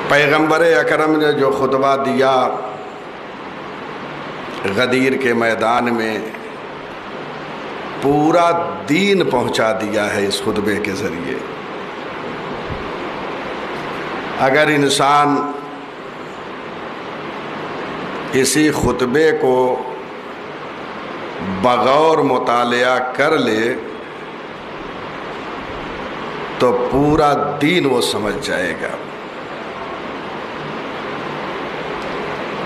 پیغمبر اکرم نے جو خطبہ دیا غدیر کے میدان میں، پورا دین پہنچا دیا ہے اس خطبے کے ذریعے۔ اگر انسان اسی خطبے کو بغور مطالعہ کر لے تو پورا دین وہ سمجھ جائے گا۔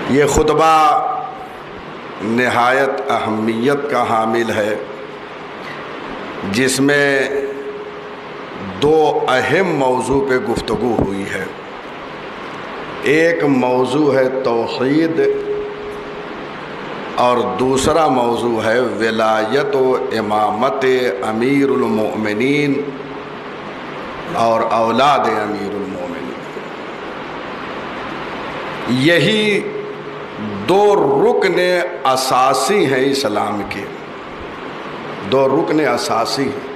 یہ خطبہ نہایت اہمیت کا حامل ہے، جس میں دو اہم موضوع پہ گفتگو ہوئی ہے۔ ایک موضوع ہے توحید اور دوسرا موضوع ہے ولایت و امامت امیر المؤمنین اور اولاد امیر المؤمنین۔ یہی دو رکن اساسی ہیں اسلام کے، دو رکن اساسی ہیں،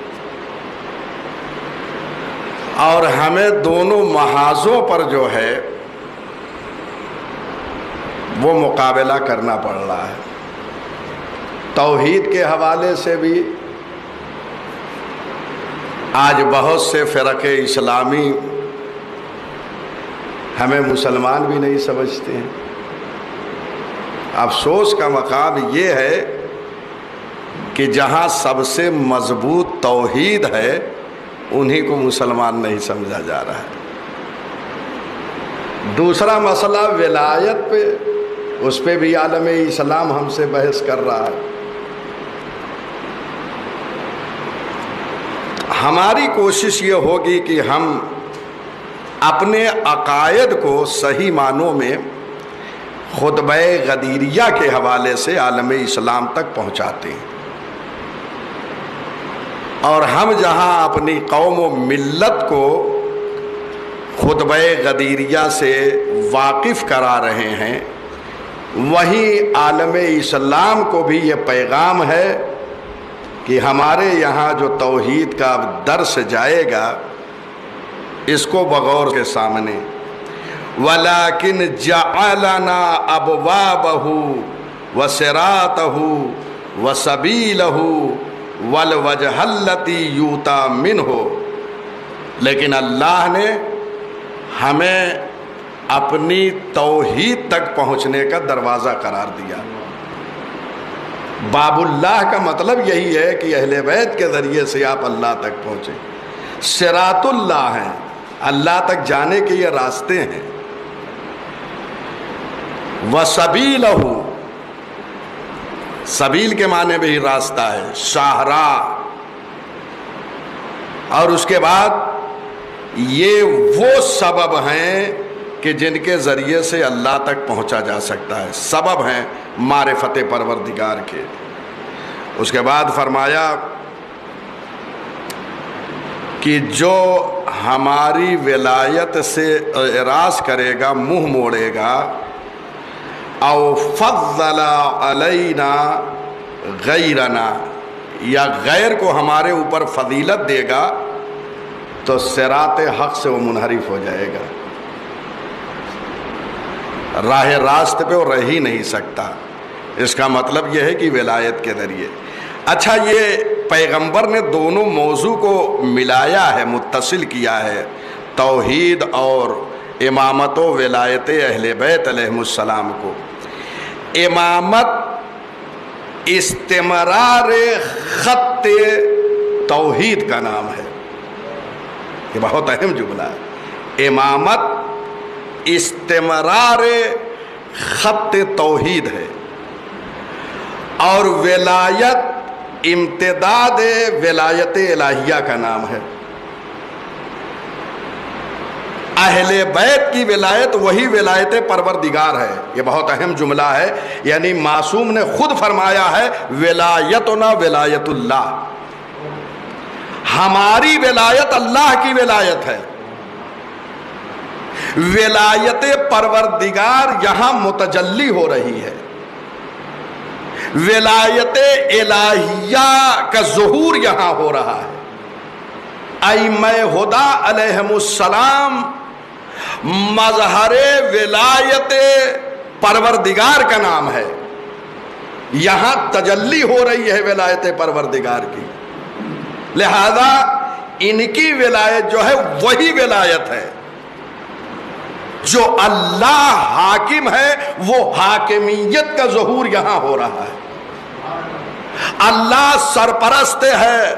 اور ہمیں دونوں محاذوں پر جو ہے وہ مقابلہ کرنا پڑ رہا ہے۔ توحید کے حوالے سے بھی آج بہت سے فرقے اسلامی ہمیں مسلمان بھی نہیں سمجھتے ہیں۔ افسوس کا مقام یہ ہے کہ جہاں سب سے مضبوط توحید ہے انہی کو مسلمان نہیں سمجھا جا رہا ہے۔ دوسرا مسئلہ ولایت پہ، اس پہ بھی عالم اسلام ہم سے بحث کر رہا ہے۔ ہماری کوشش یہ ہوگی کہ ہم اپنے عقائد کو صحیح معنوں میں خطبہ غدیریہ کے حوالے سے عالم اسلام تک پہنچاتے ہیں، اور ہم جہاں اپنی قوم و ملت کو خطبہ غدیریہ سے واقف کرا رہے ہیں، وہیں عالم اسلام کو بھی یہ پیغام ہے کہ ہمارے یہاں جو توحید کا درس جائے گا اس کو بغور کے سامنے وَلَكِنْ جَعَلَنَا أَبْوَابَهُ وَصِرَاطَهُ وَسَبِيلَهُ وَالْوَجْهَ الَّتِي يُؤْتَى مِنْهُ، لیکن اللہ نے ہمیں اپنی توحید تک پہنچنے کا دروازہ قرار دیا۔ باب اللہ کا مطلب یہی ہے کہ اہل بیت کے ذریعے سے آپ اللہ تک پہنچیں۔ صراط اللہ ہیں، اللہ تک جانے کے یہ راستے ہیں۔ وَسَبِيلَهُ، سبیل کے معنی بھی راستہ ہے، شاہراہ۔ اور اس کے بعد یہ وہ سبب ہیں کہ جن کے ذریعے سے اللہ تک پہنچا جا سکتا ہے، سبب ہیں معرفت پروردگار کے۔ اس کے بعد فرمایا کہ جو ہماری ولایت سے اعراض کرے گا، منہ موڑے گا، او فضل علینا غیرنا، یا غیر کو ہمارے اوپر فضیلت دے گا، تو صراط حق سے وہ منحرف ہو جائے گا، راہ راست پہ وہ رہ ہی نہیں سکتا۔ اس کا مطلب یہ ہے کہ ولایت کے ذریعے۔ اچھا، یہ پیغمبر نے دونوں موضوع کو ملایا ہے، متصل کیا ہے، توحید اور امامت و ولایت اہل بیت علیہم السلام کو۔ امامت استمرار خط توحید کا نام ہے، یہ بہت اہم جملہ ہے۔ امامت استمرار خط توحید ہے، اور ولایت امتداد ولایت الہیہ کا نام ہے۔ اہل بیت کی ولایت وہی ولایت پروردگار ہے، یہ بہت اہم جملہ ہے، یعنی معصوم نے خود فرمایا ہے ولایتنا ولایت اللہ، ہماری ولایت اللہ کی ولایت ہے۔ ولایت پروردگار یہاں متجلی ہو رہی ہے، ولایت الہیہ کا ظہور یہاں ہو رہا ہے۔ ائمہ ہدی علیہم السلام مظہر ولایت پروردگار کا نام ہے، یہاں تجلی ہو رہی ہے ولایت پروردگار کی، لہذا ان کی ولایت جو ہے وہی ولایت ہے جو اللہ حاکم ہے، وہ حاکمیت کا ظہور یہاں ہو رہا ہے۔ اللہ سرپرست ہے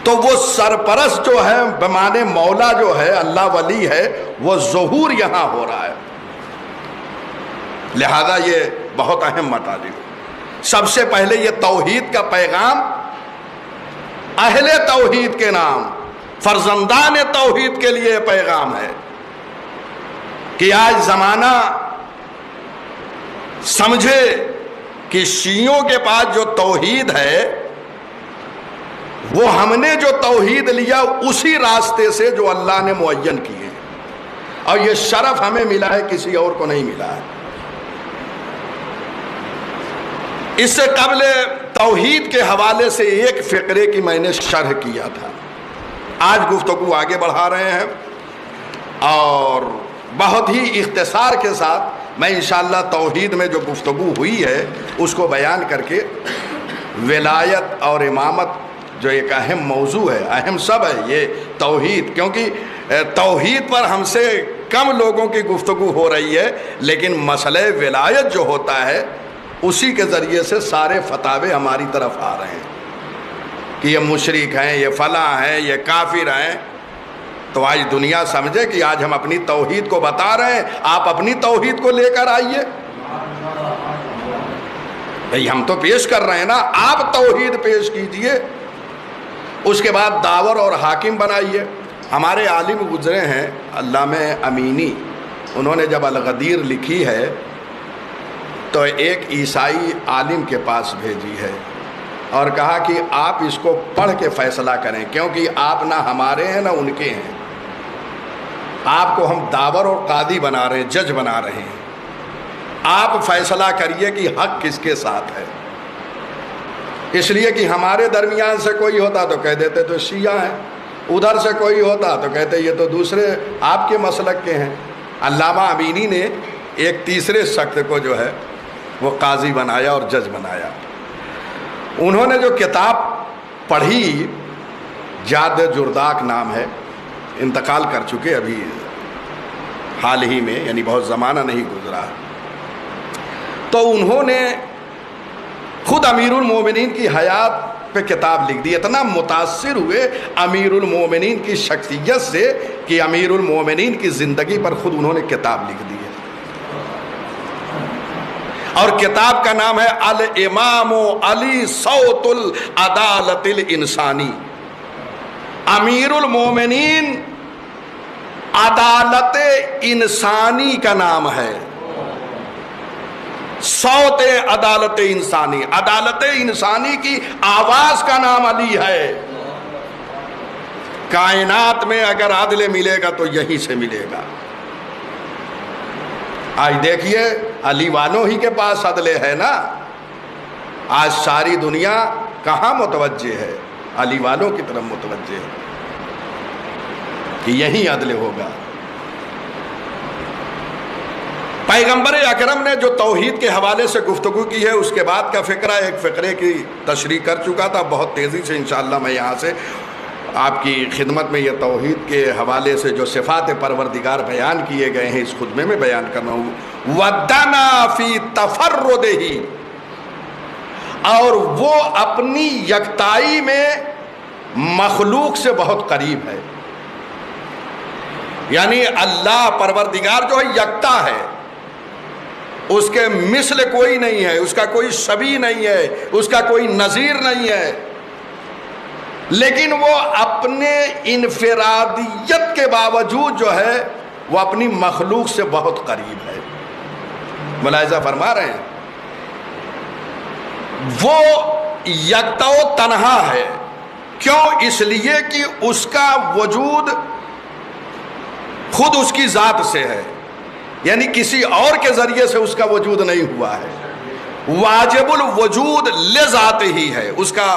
تو وہ سرپرست جو ہے بمانے مولا جو ہے، اللہ ولی ہے، وہ ظہور یہاں ہو رہا ہے۔ لہذا یہ بہت اہم مطالب۔ سب سے پہلے یہ توحید کا پیغام اہل توحید کے نام، فرزندان توحید کے لیے پیغام ہے کہ آج زمانہ سمجھے کہ شیعوں کے پاس جو توحید ہے وہ ہم نے جو توحید لیا اسی راستے سے جو اللہ نے معین کیے، اور یہ شرف ہمیں ملا ہے، کسی اور کو نہیں ملا ہے۔ اس سے قبل توحید کے حوالے سے ایک فقرے کی میں نے شرح کیا تھا، آج گفتگو آگے بڑھا رہے ہیں اور بہت ہی اختصار کے ساتھ میں انشاءاللہ توحید میں جو گفتگو ہوئی ہے اس کو بیان کر کے ولایت اور امامت جو ایک اہم موضوع ہے، اہم سب ہے یہ توحید، کیونکہ توحید پر ہم سے کم لوگوں کی گفتگو ہو رہی ہے، لیکن مسئلہ ولایت جو ہوتا ہے اسی کے ذریعے سے سارے فتاوے ہماری طرف آ رہے ہیں کہ یہ مشرک ہیں، یہ فلاں ہیں، یہ کافر ہیں۔ تو آج دنیا سمجھے کہ آج ہم اپنی توحید کو بتا رہے ہیں، آپ اپنی توحید کو لے کر آئیے۔ بھئی ہم تو پیش کر رہے ہیں نا، آپ توحید پیش کیجئے، اس کے بعد داور اور حاکم بنائیے۔ ہمارے عالم گزرے ہیں علامہ امینی، انہوں نے جب الغدیر لکھی ہے تو ایک عیسائی عالم کے پاس بھیجی ہے اور کہا کہ آپ اس کو پڑھ کے فیصلہ کریں، کیونکہ آپ نہ ہمارے ہیں نہ ان کے ہیں، آپ کو ہم داور اور قاضی بنا رہے ہیں، جج بنا رہے ہیں، آپ فیصلہ کریے کہ حق کس کے ساتھ ہے۔ اس لیے کہ ہمارے درمیان سے کوئی ہوتا تو کہہ دیتے تو شیعہ ہیں، ادھر سے کوئی ہوتا تو کہتے یہ تو دوسرے آپ کے مسلک کے ہیں۔ علامہ امینی نے ایک تیسرے شخص کو جو ہے وہ قاضی بنایا اور جج بنایا۔ انہوں نے جو کتاب پڑھی، جاد جرداق نام ہے، انتقال کر چکے ابھی حال ہی میں، یعنی بہت زمانہ نہیں گزرا، تو انہوں نے خود امیر المومنین کی حیات پہ کتاب لکھ دی۔ اتنا متاثر ہوئے امیر المومنین کی شخصیت سے کہ امیر المومنین کی زندگی پر خود انہوں نے کتاب لکھ دی ہے، اور کتاب کا نام ہے الامام علی صوت العدالت الانسانی۔ امیر المومنین عدالت انسانی کا نام ہے، صوت عدالت انسانی، عدالت انسانی کی آواز کا نام علی ہے۔ کائنات میں اگر عدل ملے گا تو یہیں سے ملے گا۔ آج دیکھیے علی والوں ہی کے پاس عدل ہے نا، آج ساری دنیا کہاں متوجہ ہے؟ علی والوں کی طرف متوجہ ہے کہ یہی عدل ہوگا۔ پیغمبر اکرم نے جو توحید کے حوالے سے گفتگو کی ہے، اس کے بعد کا فقرہ ایک فقرے کی تشریح کر چکا تھا، بہت تیزی سے انشاءاللہ میں یہاں سے آپ کی خدمت میں یہ توحید کے حوالے سے جو صفات پروردگار بیان کیے گئے ہیں اس خطبے میں بیان کرنا ہوں۔ وَدَّنَا فِي تَفَرُّدِهِ، اور وہ اپنی یکتائی میں مخلوق سے بہت قریب ہے، یعنی اللہ پروردگار جو ہے یکتا ہے، اس کے مثل کوئی نہیں ہے، اس کا کوئی شبیہ نہیں ہے، اس کا کوئی نظیر نہیں ہے، لیکن وہ اپنے انفرادیت کے باوجود جو ہے وہ اپنی مخلوق سے بہت قریب ہے۔ ملاحظہ فرما رہے ہیں، وہ یکتا و تنہا ہے، کیوں؟ اس لیے کہ اس کا وجود خود اس کی ذات سے ہے، یعنی کسی اور کے ذریعے سے اس کا وجود نہیں ہوا ہے، واجب الوجود لذات ہی ہے، اس کا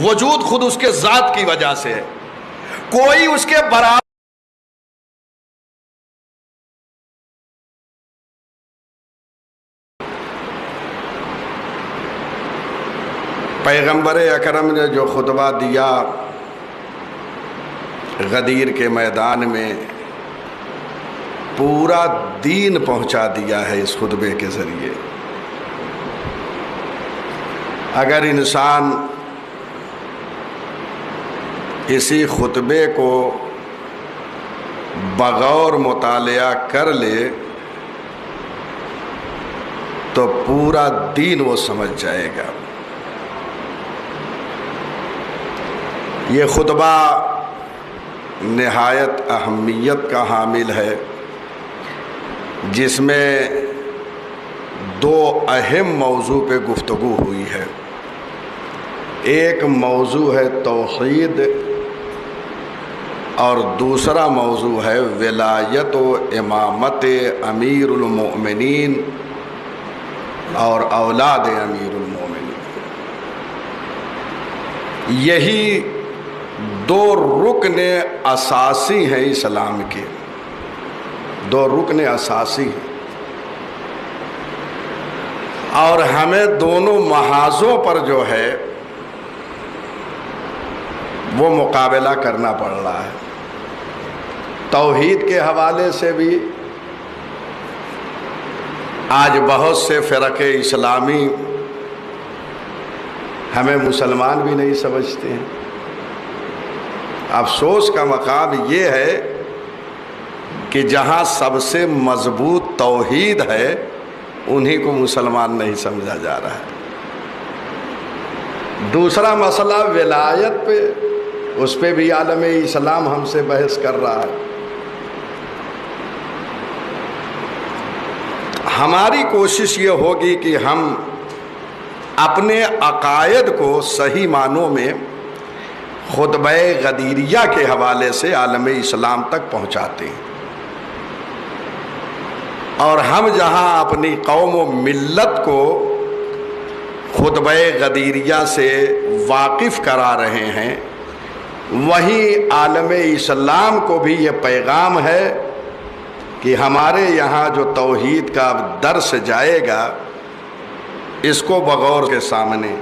وجود خود اس کے ذات کی وجہ سے ہے، کوئی اس کے برابر پیغمبر اکرم نے جو خطبہ دیا غدیر کے میدان میں، پورا دین پہنچا دیا ہے اس خطبے کے ذریعے۔ اگر انسان اسی خطبے کو بغور مطالعہ کر لے تو پورا دین وہ سمجھ جائے گا۔ یہ خطبہ نہایت اہمیت کا حامل ہے، جس میں دو اہم موضوع پہ گفتگو ہوئی ہے۔ ایک موضوع ہے توحید اور دوسرا موضوع ہے ولایت و امامت امیر المؤمنین اور اولاد امیر المؤمنین۔ یہی دو رکن اساسی ہیں اسلام کے، دو رکن اساسی ہیں، اور ہمیں دونوں محاذوں پر جو ہے وہ مقابلہ کرنا پڑ رہا ہے۔ توحید کے حوالے سے بھی آج بہت سے فرقے اسلامی ہمیں مسلمان بھی نہیں سمجھتے ہیں۔ افسوس کا مقام یہ ہے کہ جہاں سب سے مضبوط توحید ہے انہی کو مسلمان نہیں سمجھا جا رہا ہے۔ دوسرا مسئلہ ولایت پہ، اس پہ بھی عالم اسلام ہم سے بحث کر رہا ہے۔ ہماری کوشش یہ ہوگی کہ ہم اپنے عقائد کو صحیح معنوں میں خطبہ غدیریہ کے حوالے سے عالم اسلام تک پہنچاتے ہیں، اور ہم جہاں اپنی قوم و ملت کو خطبہ غدیریہ سے واقف کرا رہے ہیں، وہیں عالم اسلام کو بھی یہ پیغام ہے کہ ہمارے یہاں جو توحید کا درس جائے گا اس کو بغور کے سامنے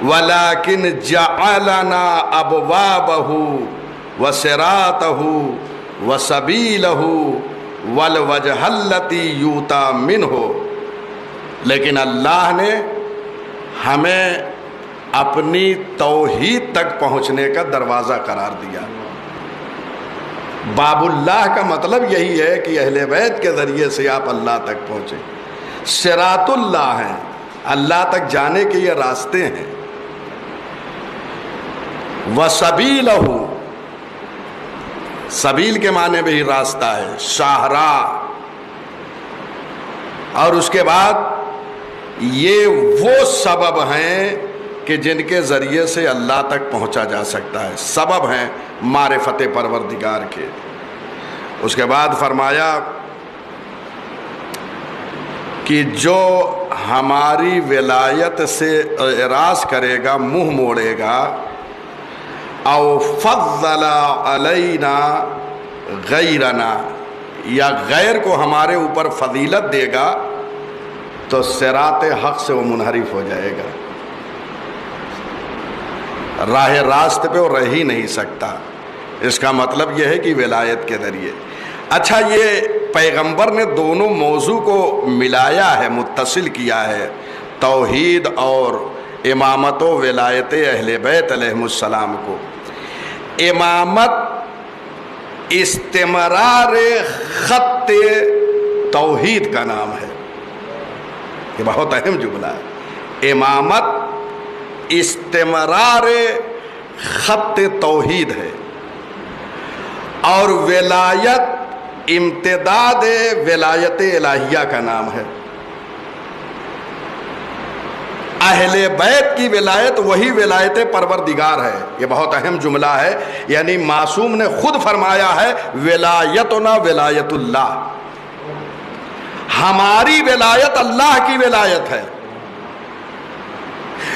وَلَكِنْ جَعَلَنَا أَبْوَابَهُ وَصِرَاطَهُ وَسَبِيلَهُ وَالْوَجْهَ الَّتِي يُؤْتَى مِنْهُ، لیکن اللہ نے ہمیں اپنی توحید تک پہنچنے کا دروازہ قرار دیا۔ باب اللہ کا مطلب یہی ہے کہ اہل بیت کے ذریعے سے آپ اللہ تک پہنچیں۔ صراط اللہ ہیں، اللہ تک جانے کے یہ راستے ہیں۔ وَسَبِيلَهُ، سبیل کے معنی بھی راستہ ہے، شاہراہ۔ اور اس کے بعد یہ وہ سبب ہیں کہ جن کے ذریعے سے اللہ تک پہنچا جا سکتا ہے، سبب ہیں معرفت پروردگار کے۔ اس کے بعد فرمایا کہ جو ہماری ولایت سے اعراض کرے گا، منہ موڑے گا، او فضل علینا غیرنا، یا غیر کو ہمارے اوپر فضیلت دے گا، تو صراط حق سے وہ منحرف ہو جائے گا، راہ راست پہ وہ رہ ہی نہیں سکتا۔ اس کا مطلب یہ ہے کہ ولایت کے ذریعے۔ اچھا، یہ پیغمبر نے دونوں موضوع کو ملایا ہے، متصل کیا ہے، توحید اور امامت و ولایت اہل بیت علیہم السلام کو۔ امامت استمرار خط توحید کا نام ہے، یہ بہت اہم جملہ ہے۔ امامت استمرار خط توحید ہے، اور ولایت امتداد ولایت الہیہ کا نام ہے۔ اہل بیت کی ولایت وہی ولایت پروردگار ہے، یہ بہت اہم جملہ ہے، یعنی معصوم نے خود فرمایا ہے ولایتنا ولایت اللہ، ہماری ولایت اللہ کی ولایت ہے۔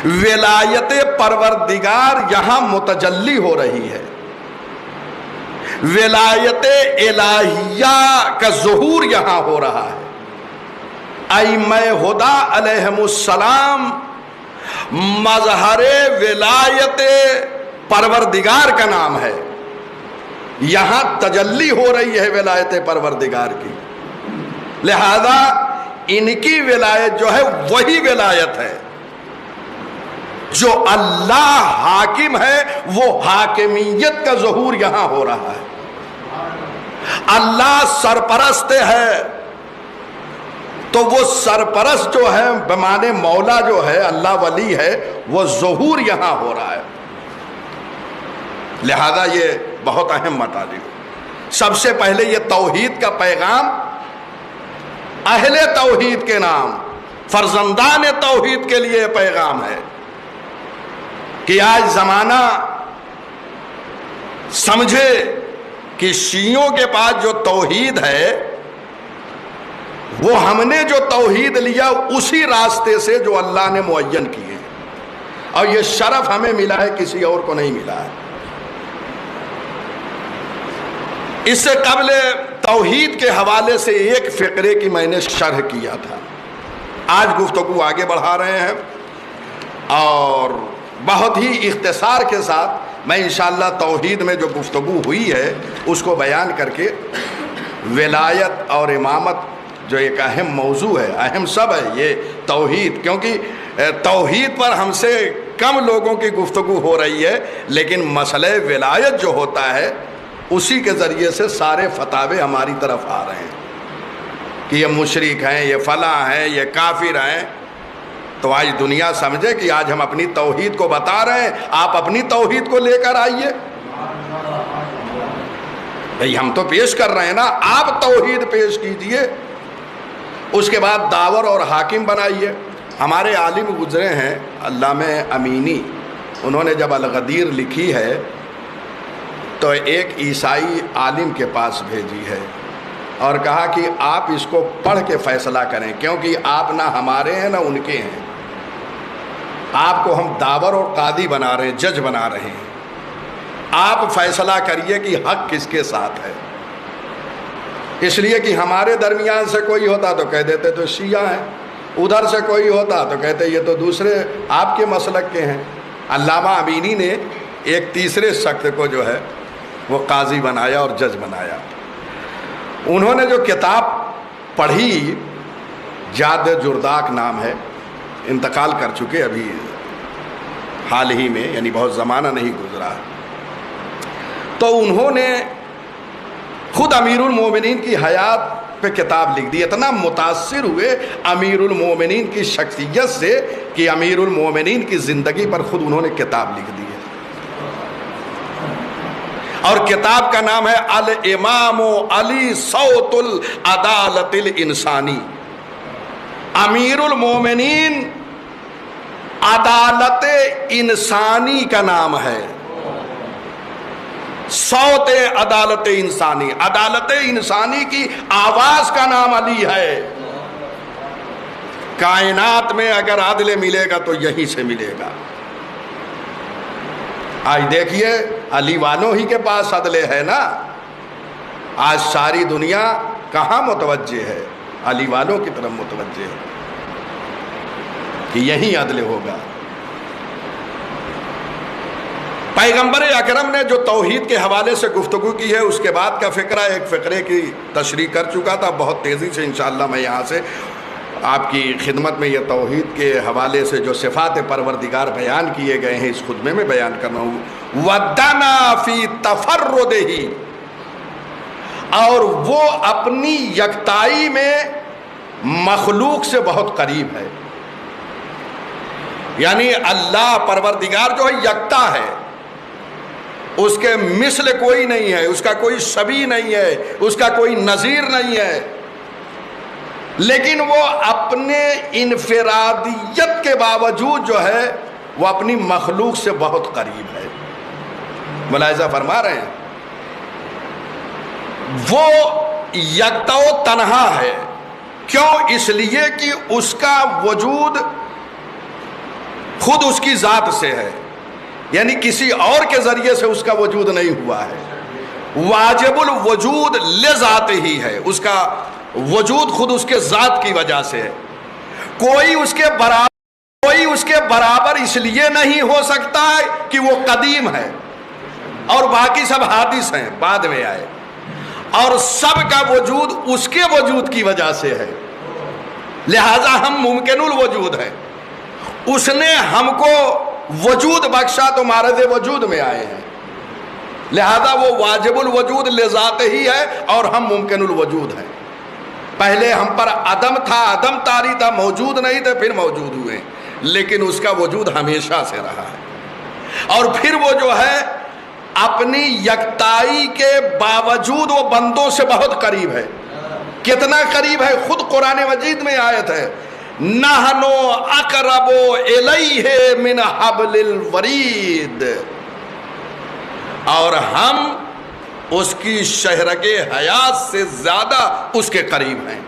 ولایت پروردگار یہاں متجلی ہو رہی ہے، ولایت الہیہ کا ظہور یہاں ہو رہا ہے۔ ائمہ ہدی علیہم السلام مظہر ولایت پروردگار کا نام ہے، یہاں تجلی ہو رہی ہے ولایت پروردگار کی، لہذا ان کی ولایت جو ہے وہی ولایت ہے جو اللہ حاکم ہے، وہ حاکمیت کا ظہور یہاں ہو رہا ہے۔ اللہ سرپرست ہے تو وہ سرپرست جو ہے بمانے مولا جو ہے، اللہ ولی ہے، وہ ظہور یہاں ہو رہا ہے۔ لہذا یہ بہت اہم مطالب۔ سب سے پہلے یہ توحید کا پیغام اہل توحید کے نام، فرزندان توحید کے لیے پیغام ہے کہ آج زمانہ سمجھے کہ شیعوں کے پاس جو توحید ہے، وہ ہم نے جو توحید لیا اسی راستے سے جو اللہ نے معین کیے، اور یہ شرف ہمیں ملا ہے، کسی اور کو نہیں ملا ہے۔ اس سے قبل توحید کے حوالے سے ایک فقرے کی میں نے شرح کیا تھا، آج گفتگو آگے بڑھا رہے ہیں، اور بہت ہی اختصار کے ساتھ میں انشاءاللہ توحید میں جو گفتگو ہوئی ہے اس کو بیان کر کے ولایت اور امامت جو ایک اہم موضوع ہے، اہم سب ہے یہ توحید، کیونکہ توحید پر ہم سے کم لوگوں کی گفتگو ہو رہی ہے، لیکن مسئلہ ولایت جو ہوتا ہے اسی کے ذریعے سے سارے فتاوے ہماری طرف آ رہے ہیں کہ یہ مشرک ہیں، یہ فلاں ہیں، یہ کافر ہیں۔ تو آج دنیا سمجھے کہ آج ہم اپنی توحید کو بتا رہے ہیں، آپ اپنی توحید کو لے کر آئیے۔ بھئی ہم تو پیش کر رہے ہیں نا، آپ توحید پیش کیجئے، اس کے بعد داور اور حاکم بنائیے۔ ہمارے عالم گزرے ہیں علامہ امینی، انہوں نے جب الغدیر لکھی ہے تو ایک عیسائی عالم کے پاس بھیجی ہے اور کہا کہ آپ اس کو پڑھ کے فیصلہ کریں، کیونکہ آپ نہ ہمارے ہیں نہ ان کے ہیں، آپ کو ہم داور اور قاضی بنا رہے ہیں، جج بنا رہے ہیں، آپ فیصلہ کریے کہ حق کس کے ساتھ ہے۔ اس لیے کہ ہمارے درمیان سے کوئی ہوتا تو کہہ دیتے تو شیعہ ہیں، ادھر سے کوئی ہوتا تو کہتے یہ تو دوسرے آپ کے مسلک کے ہیں۔ علامہ امینی نے ایک تیسرے شخص کو جو ہے وہ قاضی بنایا اور جج بنایا۔ انہوں نے جو کتاب پڑھی، جاد جرداق نام ہے، انتقال کر چکے ابھی حال ہی میں، یعنی بہت زمانہ نہیں گزرا، تو انہوں نے خود امیر المومنین کی حیات پہ کتاب لکھ دی۔ اتنا متاثر ہوئے امیر المومنین کی شخصیت سے کہ امیر المومنین کی زندگی پر خود انہوں نے کتاب لکھ دی ہے، اور کتاب کا نام ہے الامام علی صوت العدالت الانسانی۔ امیر المومنین عدالت انسانی کا نام ہے، صوت عدالت انسانی، عدالت انسانی کی آواز کا نام علی ہے۔ کائنات میں اگر عدل ملے گا تو یہیں سے ملے گا۔ آج دیکھیے علی والوں ہی کے پاس عدل ہے نا، آج ساری دنیا کہاں متوجہ ہے؟ علی والوں کی طرف متوجہ ہے کہ یہی عدل ہوگا۔ پیغمبر اکرم نے جو توحید کے حوالے سے گفتگو کی ہے، اس کے بعد کا فقرہ ایک فقرے کی تشریح کر چکا تھا، بہت تیزی سے انشاءاللہ میں یہاں سے آپ کی خدمت میں یہ توحید کے حوالے سے جو صفات پروردگار بیان کیے گئے ہیں اس خطبے میں بیان کرنا ہوں۔ وَدَّنَا فِي تَفَرُّدِهِ، اور وہ اپنی یکتائی میں مخلوق سے بہت قریب ہے، یعنی اللہ پروردگار جو ہے یکتا ہے، اس کے مثل کوئی نہیں ہے، اس کا کوئی شبیہ نہیں ہے، اس کا کوئی نظیر نہیں ہے، لیکن وہ اپنے انفرادیت کے باوجود جو ہے وہ اپنی مخلوق سے بہت قریب ہے۔ ملاحظہ فرما رہے ہیں، وہ یکتا و تنہا ہے، کیوں؟ اس لیے کہ اس کا وجود خود اس کی ذات سے ہے، یعنی کسی اور کے ذریعے سے اس کا وجود نہیں ہوا ہے، واجب الوجود لذات ہی ہے، اس کا وجود خود اس کے ذات کی وجہ سے ہے، کوئی اس کے برابر کوئی اس کے برابر اس لیے نہیں ہو سکتا ہے کہ وہ قدیم ہے اور باقی سب حادث ہیں، بعد میں آئے، اور سب کا وجود اس کے وجود کی وجہ سے ہے، لہذا ہم ممکن الوجود ہیں۔ اس نے ہم کو وجود بخشا تو معرض وجود میں آئے ہیں، لہذا وہ واجب الوجود لذات ہی ہے اور ہم ممکن الوجود ہیں۔ پہلے ہم پر عدم تھا، عدم طاری تھا، موجود نہیں تھے، پھر موجود ہوئے، لیکن اس کا وجود ہمیشہ سے رہا ہے۔ اور پھر وہ جو ہے اپنی یکتائی کے باوجود وہ بندوں سے بہت قریب ہے۔ کتنا قریب ہے؟ خود قرآن مجید میں آیت ہے، نحنو اقرب الیہ من حبل الورید، اور ہم اس کی شہرگ حیات سے زیادہ اس کے قریب ہیں۔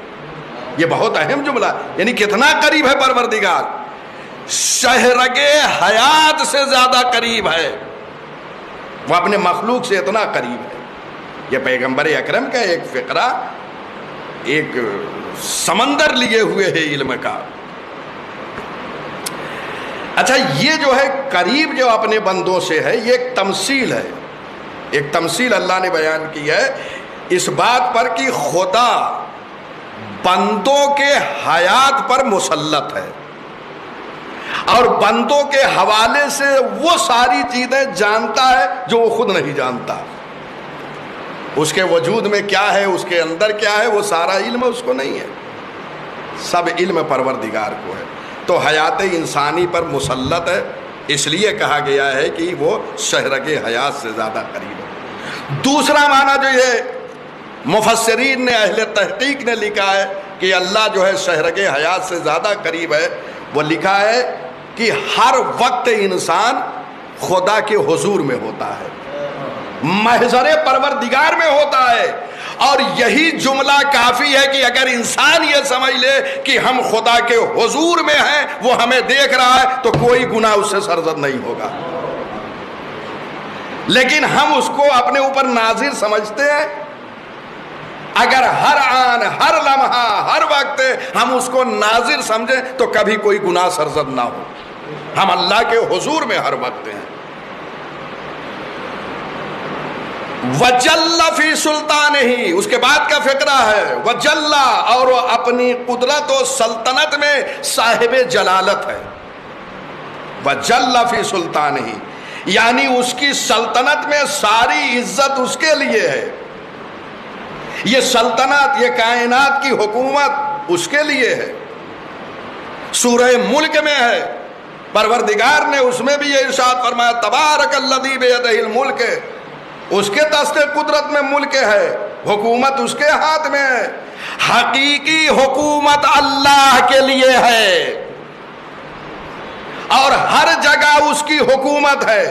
یہ بہت اہم جملہ، یعنی کتنا قریب ہے پروردگار؟ شہرگ حیات سے زیادہ قریب ہے، وہ اپنے مخلوق سے اتنا قریب ہے۔ یہ پیغمبر اکرم کا ایک فقرہ، ایک سمندر لیے ہوئے ہے علم کا۔ اچھا، یہ جو ہے قریب جو اپنے بندوں سے ہے، یہ ایک تمثیل ہے، ایک تمثیل اللہ نے بیان کی ہے اس بات پر کہ خدا بندوں کے حیات پر مسلط ہے اور بندوں کے حوالے سے وہ ساری چیزیں جانتا ہے جو وہ خود نہیں جانتا۔ اس کے وجود میں کیا ہے، اس کے اندر کیا ہے، وہ سارا علم اس کو نہیں ہے، سب علم پروردگار کو ہے۔ تو حیات انسانی پر مسلط ہے، اس لیے کہا گیا ہے کہ وہ شہرگ حیات سے زیادہ قریب ہے۔ دوسرا معنی جو یہ مفسرین نے، اہل تحقیق نے لکھا ہے کہ اللہ جو ہے شہرگ حیات سے زیادہ قریب ہے، وہ لکھا ہے کہ ہر وقت انسان خدا کے حضور میں ہوتا ہے، محضر پروردگار میں ہوتا ہے، اور یہی جملہ کافی ہے کہ اگر انسان یہ سمجھ لے کہ ہم خدا کے حضور میں ہیں، وہ ہمیں دیکھ رہا ہے، تو کوئی گناہ اس سے سرزد نہیں ہوگا۔ لیکن ہم اس کو اپنے اوپر ناظر سمجھتے ہیں۔ اگر ہر آن، ہر لمحہ، ہر وقت ہم اس کو ناظر سمجھیں تو کبھی کوئی گناہ سرزد نہ ہو۔ ہم اللہ کے حضور میں ہر وقت ہیں۔ وجل فی سلطانہ، اس کے بعد کا فقرہ ہے وجل، اور وہ اپنی قدرت و سلطنت میں صاحب جلالت ہے۔ وجل فی سلطانہ، یعنی اس کی سلطنت میں ساری عزت اس کے لیے ہے۔ یہ سلطنت، یہ کائنات کی حکومت اس کے لیے ہے۔ سورہ ملک میں ہے، پروردگار نے اس میں بھی یہ ارشاد فرمایا، تبارک الذی بیدہ الملک، اس کے دست قدرت میں ملک ہے، حکومت اس کے ہاتھ میں ہے۔ حقیقی حکومت اللہ کے لیے ہے اور ہر جگہ اس کی حکومت ہے،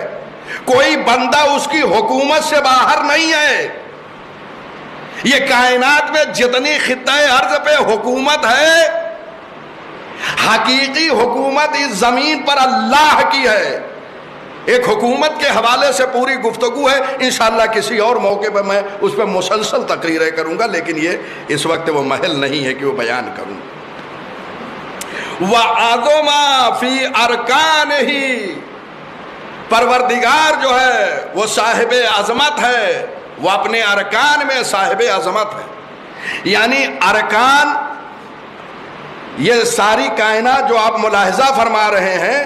کوئی بندہ اس کی حکومت سے باہر نہیں ہے۔ یہ کائنات میں جتنی خطۂ ارض پہ حکومت ہے، حقیقی حکومت اس زمین پر اللہ کی ہے۔ ایک حکومت کے حوالے سے پوری گفتگو ہے، انشاءاللہ کسی اور موقع پہ میں اس پہ مسلسل تقریریں کروں گا، لیکن یہ اس وقت وہ محل نہیں ہے کہ وہ بیان کروں۔ وَعَظُمَ فِي أَرْكَانِهِ، پروردگار جو ہے وہ صاحب عظمت ہے، وہ اپنے ارکان میں صاحب عظمت ہے۔ یعنی ارکان، یہ ساری کائنات جو آپ ملاحظہ فرما رہے ہیں،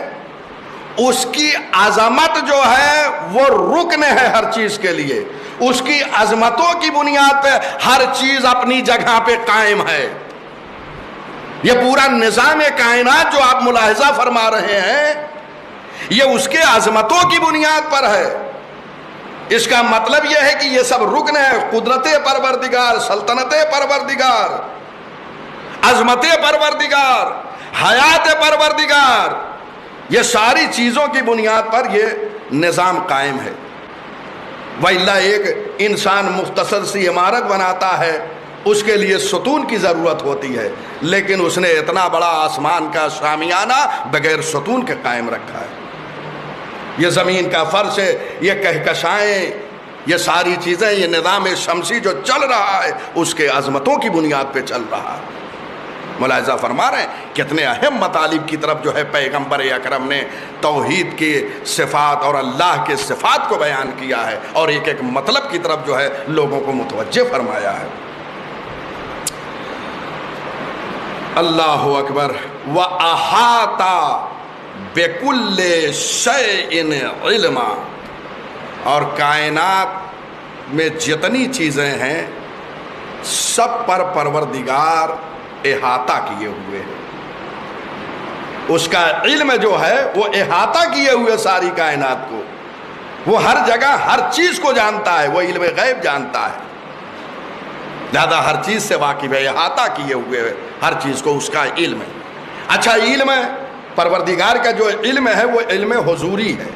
اس کی عظمت جو ہے وہ رکن ہے ہر چیز کے لیے۔ اس کی عظمتوں کی بنیاد پہ ہر چیز اپنی جگہ پہ قائم ہے۔ یہ پورا نظام کائنات جو آپ ملاحظہ فرما رہے ہیں، یہ اس کے عظمتوں کی بنیاد پر ہے۔ اس کا مطلب یہ ہے کہ یہ سب رکن ہے، قدرت پروردگار، سلطنت پروردگار، عظمت پروردگار، حیات پروردگار، یہ ساری چیزوں کی بنیاد پر یہ نظام قائم ہے۔ وَإِلَّا ایک انسان مختصر سی عمارت بناتا ہے، اس کے لیے ستون کی ضرورت ہوتی ہے، لیکن اس نے اتنا بڑا آسمان کا شامیانہ بغیر ستون کے قائم رکھا ہے۔ یہ زمین کا فرش ہے، یہ کہکشائیں، یہ ساری چیزیں، یہ نظام شمسی جو چل رہا ہے، اس کے عظمتوں کی بنیاد پہ چل رہا ہے۔ ملاحظہ فرما رہے ہیں کتنے اہم مطالب کی طرف جو ہے پیغمبر اکرم نے توحید کے صفات اور اللہ کے صفات کو بیان کیا ہے، اور ایک ایک مطلب کی طرف جو ہے لوگوں کو متوجہ فرمایا ہے۔ اللہ اکبر۔ وَأَحَاطَ بِكُلِّ شَيْءٍ عِلْمًا، اور کائنات میں جتنی چیزیں ہیں سب پر پروردگار احاطہ کیے ہوئے ہیں، اس کا علم جو ہے وہ احاطہ کیے ہوئے ساری کائنات کو، وہ ہر جگہ ہر چیز کو جانتا ہے، وہ علم غیب جانتا ہے، لہذا ہر چیز سے واقف ہے، احاطہ کیے ہوئے ہر چیز کو اس کا علم ہے۔ اچھا، علم پروردگار کا جو علم ہے وہ علم حضوری ہے۔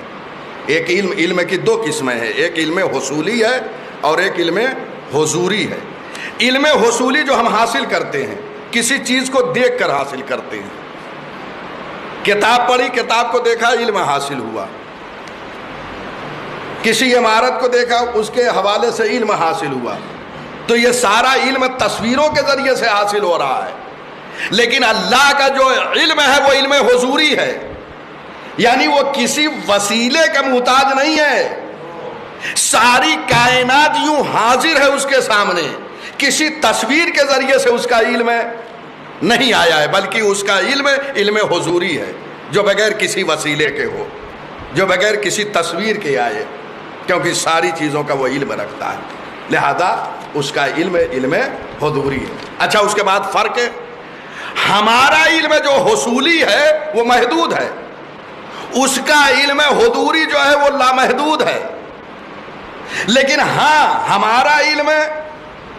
ایک علم کی دو قسمیں ہیں، ایک علم حصولی ہے اور ایک علم حضوری ہے۔ علم حصولی جو ہم حاصل کرتے ہیں، کسی چیز کو دیکھ کر حاصل کرتے ہیں، کتاب پڑھی، کتاب کو دیکھا، علم حاصل ہوا، کسی عمارت کو دیکھا، اس کے حوالے سے علم حاصل ہوا، تو یہ سارا علم تصویروں کے ذریعے سے حاصل ہو رہا ہے۔ لیکن اللہ کا جو علم ہے وہ علم حضوری ہے، یعنی وہ کسی وسیلے کا محتاج نہیں ہے، ساری کائنات یوں حاضر ہے اس کے سامنے، کسی تصویر کے ذریعے سے اس کا علم نہیں آیا ہے، بلکہ اس کا علم حضوری ہے، جو بغیر کسی وسیلے کے ہو، جو بغیر کسی تصویر کے آئے، کیونکہ ساری چیزوں کا وہ علم رکھتا ہے، لہذا اس کا علم حضوری ہے۔ اچھا، اس کے بعد فرق ہے، ہمارا علم جو حصولی ہے وہ محدود ہے، اس کا علم حضوری جو ہے وہ لامحدود ہے۔ لیکن ہاں، ہمارا علم،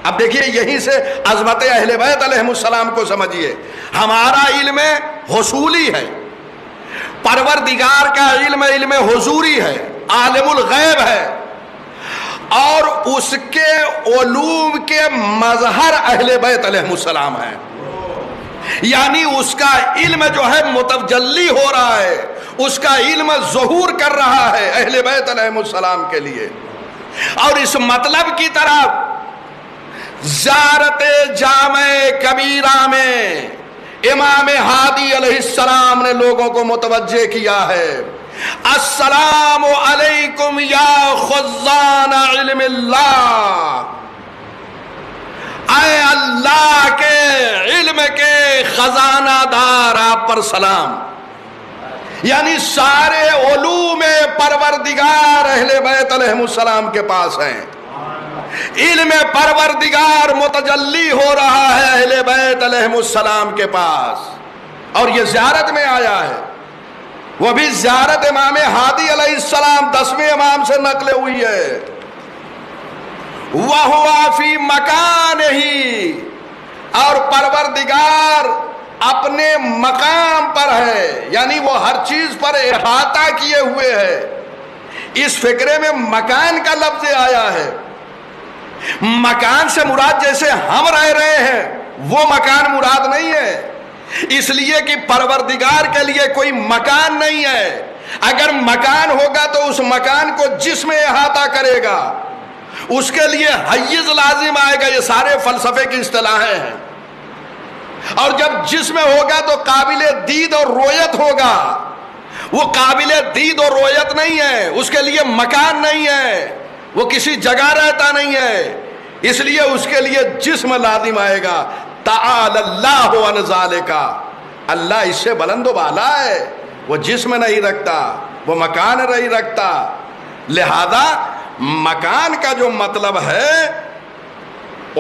اب دیکھیے یہیں سے عظمت اہل بیت علیہم السلام کو سمجھیے، ہمارا علم حصولی ہے، پروردگار کا علم حضوری ہے، عالم الغیب ہے، اور اس کے علوم کے مظہر اہل بیت علیہم السلام ہیں، یعنی اس کا علم جو ہے متجلی ہو رہا ہے، اس کا علم ظہور کر رہا ہے اہل بیت علیہم السلام کے لیے۔ اور اس مطلب کی طرف زیارت جامع کبیرہ میں امام ہادی علیہ السلام نے لوگوں کو متوجہ کیا ہے۔ السلام علیکم یا خزان علم اللہ، اے اللہ کے علم کے خزانہ دار، آپ پر سلام، یعنی سارے علوم پروردگار اہل بیت علیہم السلام کے پاس ہیں، علم پروردگار متجلی ہو رہا ہے اہل بیت علیہم السلام کے پاس، اور یہ زیارت میں آیا ہے، وہ بھی زیارت امام ہادی علیہ السلام 10ویں امام سے نقل ہوئی ہے۔ وَهُوَ فِي مَكَانِهِ، اور پروردگار اپنے مقام پر ہے، یعنی وہ ہر چیز پر احاطہ کیے ہوئے ہے۔ اس فقرے میں مکان کا لفظ آیا ہے، مکان سے مراد جیسے ہم رہ رہے ہیں وہ مکان مراد نہیں ہے، اس لیے کہ پروردگار کے لیے کوئی مکان نہیں ہے، اگر مکان ہوگا تو اس مکان کو جسم احاطہ کرے گا، اس کے لیے حیز لازم آئے گا، یہ سارے فلسفے کی اصطلاحیں ہیں، اور جب جسم ہوگا تو قابل دید اور رویت ہوگا، وہ قابل دید اور رویت نہیں ہے، اس کے لیے مکان نہیں ہے، وہ کسی جگہ رہتا نہیں ہے، اس لیے اس کے لیے جسم لازم آئے گا۔ تعالی اللہ عن ذالک، اللہ اس سے بلند و بالا ہے، وہ جسم نہیں رکھتا، وہ مکان نہیں رکھتا، لہذا مکان کا جو مطلب ہے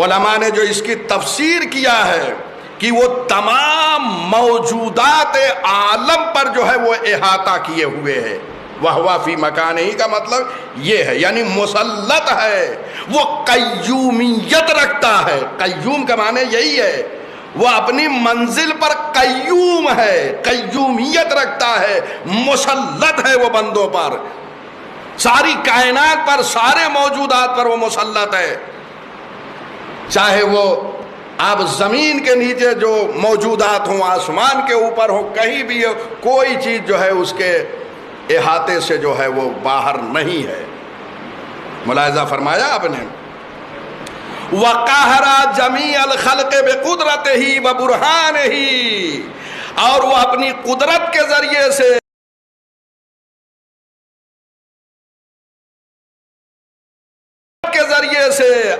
علماء نے جو اس کی تفسیر کیا ہے کہ وہ تمام موجودات عالم پر جو ہے وہ احاطہ کیے ہوئے ہے۔ وَهُوَ فِي مَكَانِهِ کا مطلب یہ ہے، یعنی مسلط ہے، وہ قیومیت رکھتا ہے، قیوم کا معنی یہی ہے، وہ اپنی منزل پر قیوم ہے، قیومیت رکھتا ہے، مسلط ہے وہ بندوں پر، ساری کائنات پر، سارے موجودات پر وہ مسلط ہے، چاہے وہ آپ زمین کے نیچے جو موجودات ہوں، آسمان کے اوپر ہوں، کہیں بھی ہو، کوئی چیز جو ہے اس کے احاطے سے جو ہے وہ باہر نہیں ہے۔ ملاحظہ فرمایا آپ نے۔ وَقَهَرَ جَمِيعَ الْخَلْقِ بِقُدْرَتِهِ وَبُرْهَانِهِ، اور وہ اپنی قدرت کے ذریعے سے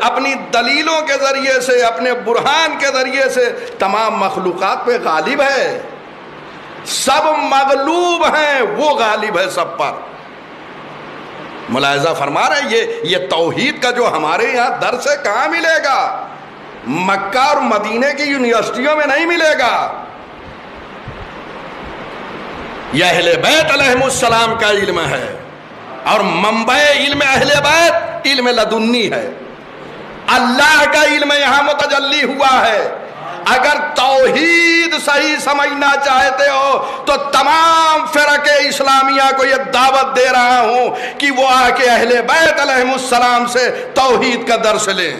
اپنی دلیلوں کے ذریعے سے اپنے برہان کے ذریعے سے تمام مخلوقات پہ غالب ہے. سب مغلوب ہیں، وہ غالب ہے سب پر. ملاحظہ فرما رہے ہیں یہ توحید کا جو ہمارے یہاں درس ہے کہاں ملے گا؟ مکہ اور مدینے کی یونیورسٹیوں میں نہیں ملے گا. یہ اہل بیت علیہم السلام کا علم ہے، اور منبع علم اہل بیت علم لدنی ہے. اللہ کا علم یہاں متجلی ہوا ہے. اگر توحید صحیح سمجھنا چاہتے ہو تو تمام فرق اسلامیہ کو یہ دعوت دے رہا ہوں کہ وہ آ کے اہل بیت علیہم السلام سے توحید کا درس لیں.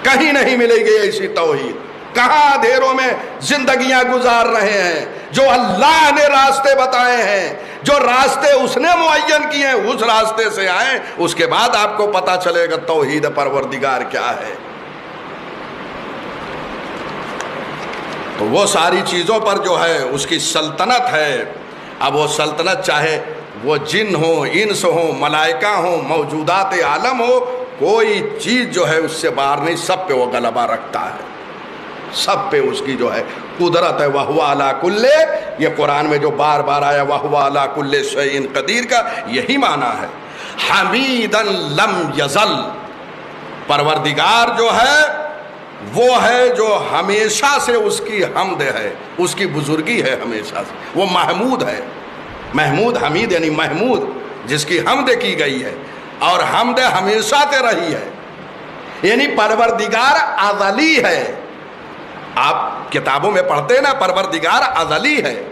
کہیں نہیں ملے گی ایسی توحید. کہاں اندھیروں میں زندگیاں گزار رہے ہیں. جو اللہ نے راستے بتائے ہیں، جو راستے اس نے معین کیے ہیں، اس راستے سے آئیں. اس کے بعد آپ کو پتا چلے گا توحید پروردگار کیا ہے. تو وہ ساری چیزوں پر جو ہے اس کی سلطنت ہے. اب وہ سلطنت چاہے وہ جن ہو، انس ہو، ملائکہ ہو، موجودات عالم ہو، کوئی چیز جو ہے اس سے باہر نہیں. سب پہ وہ غلبہ رکھتا ہے، سب پہ اس کی جو ہے قدرت ہے. وَهُوَ عَلَى كُلِّ، یہ قرآن میں جو بار بار آیا وَهُوَ عَلَى كُلِّ شَيْءٍ قدیر کا یہی معنی ہے. حمیدًا لم یزل، پروردگار جو ہے وہ ہے جو ہمیشہ سے اس کی حمد ہے، اس کی بزرگی ہے ہمیشہ سے. وہ محمود ہے. محمود حمید یعنی محمود جس کی حمد کی گئی ہے، اور حمد ہمیشہ سے رہی ہے. یعنی پروردگار ازلی ہے. آپ کتابوں میں پڑھتے ہیں نا پروردگار ازلی ہے.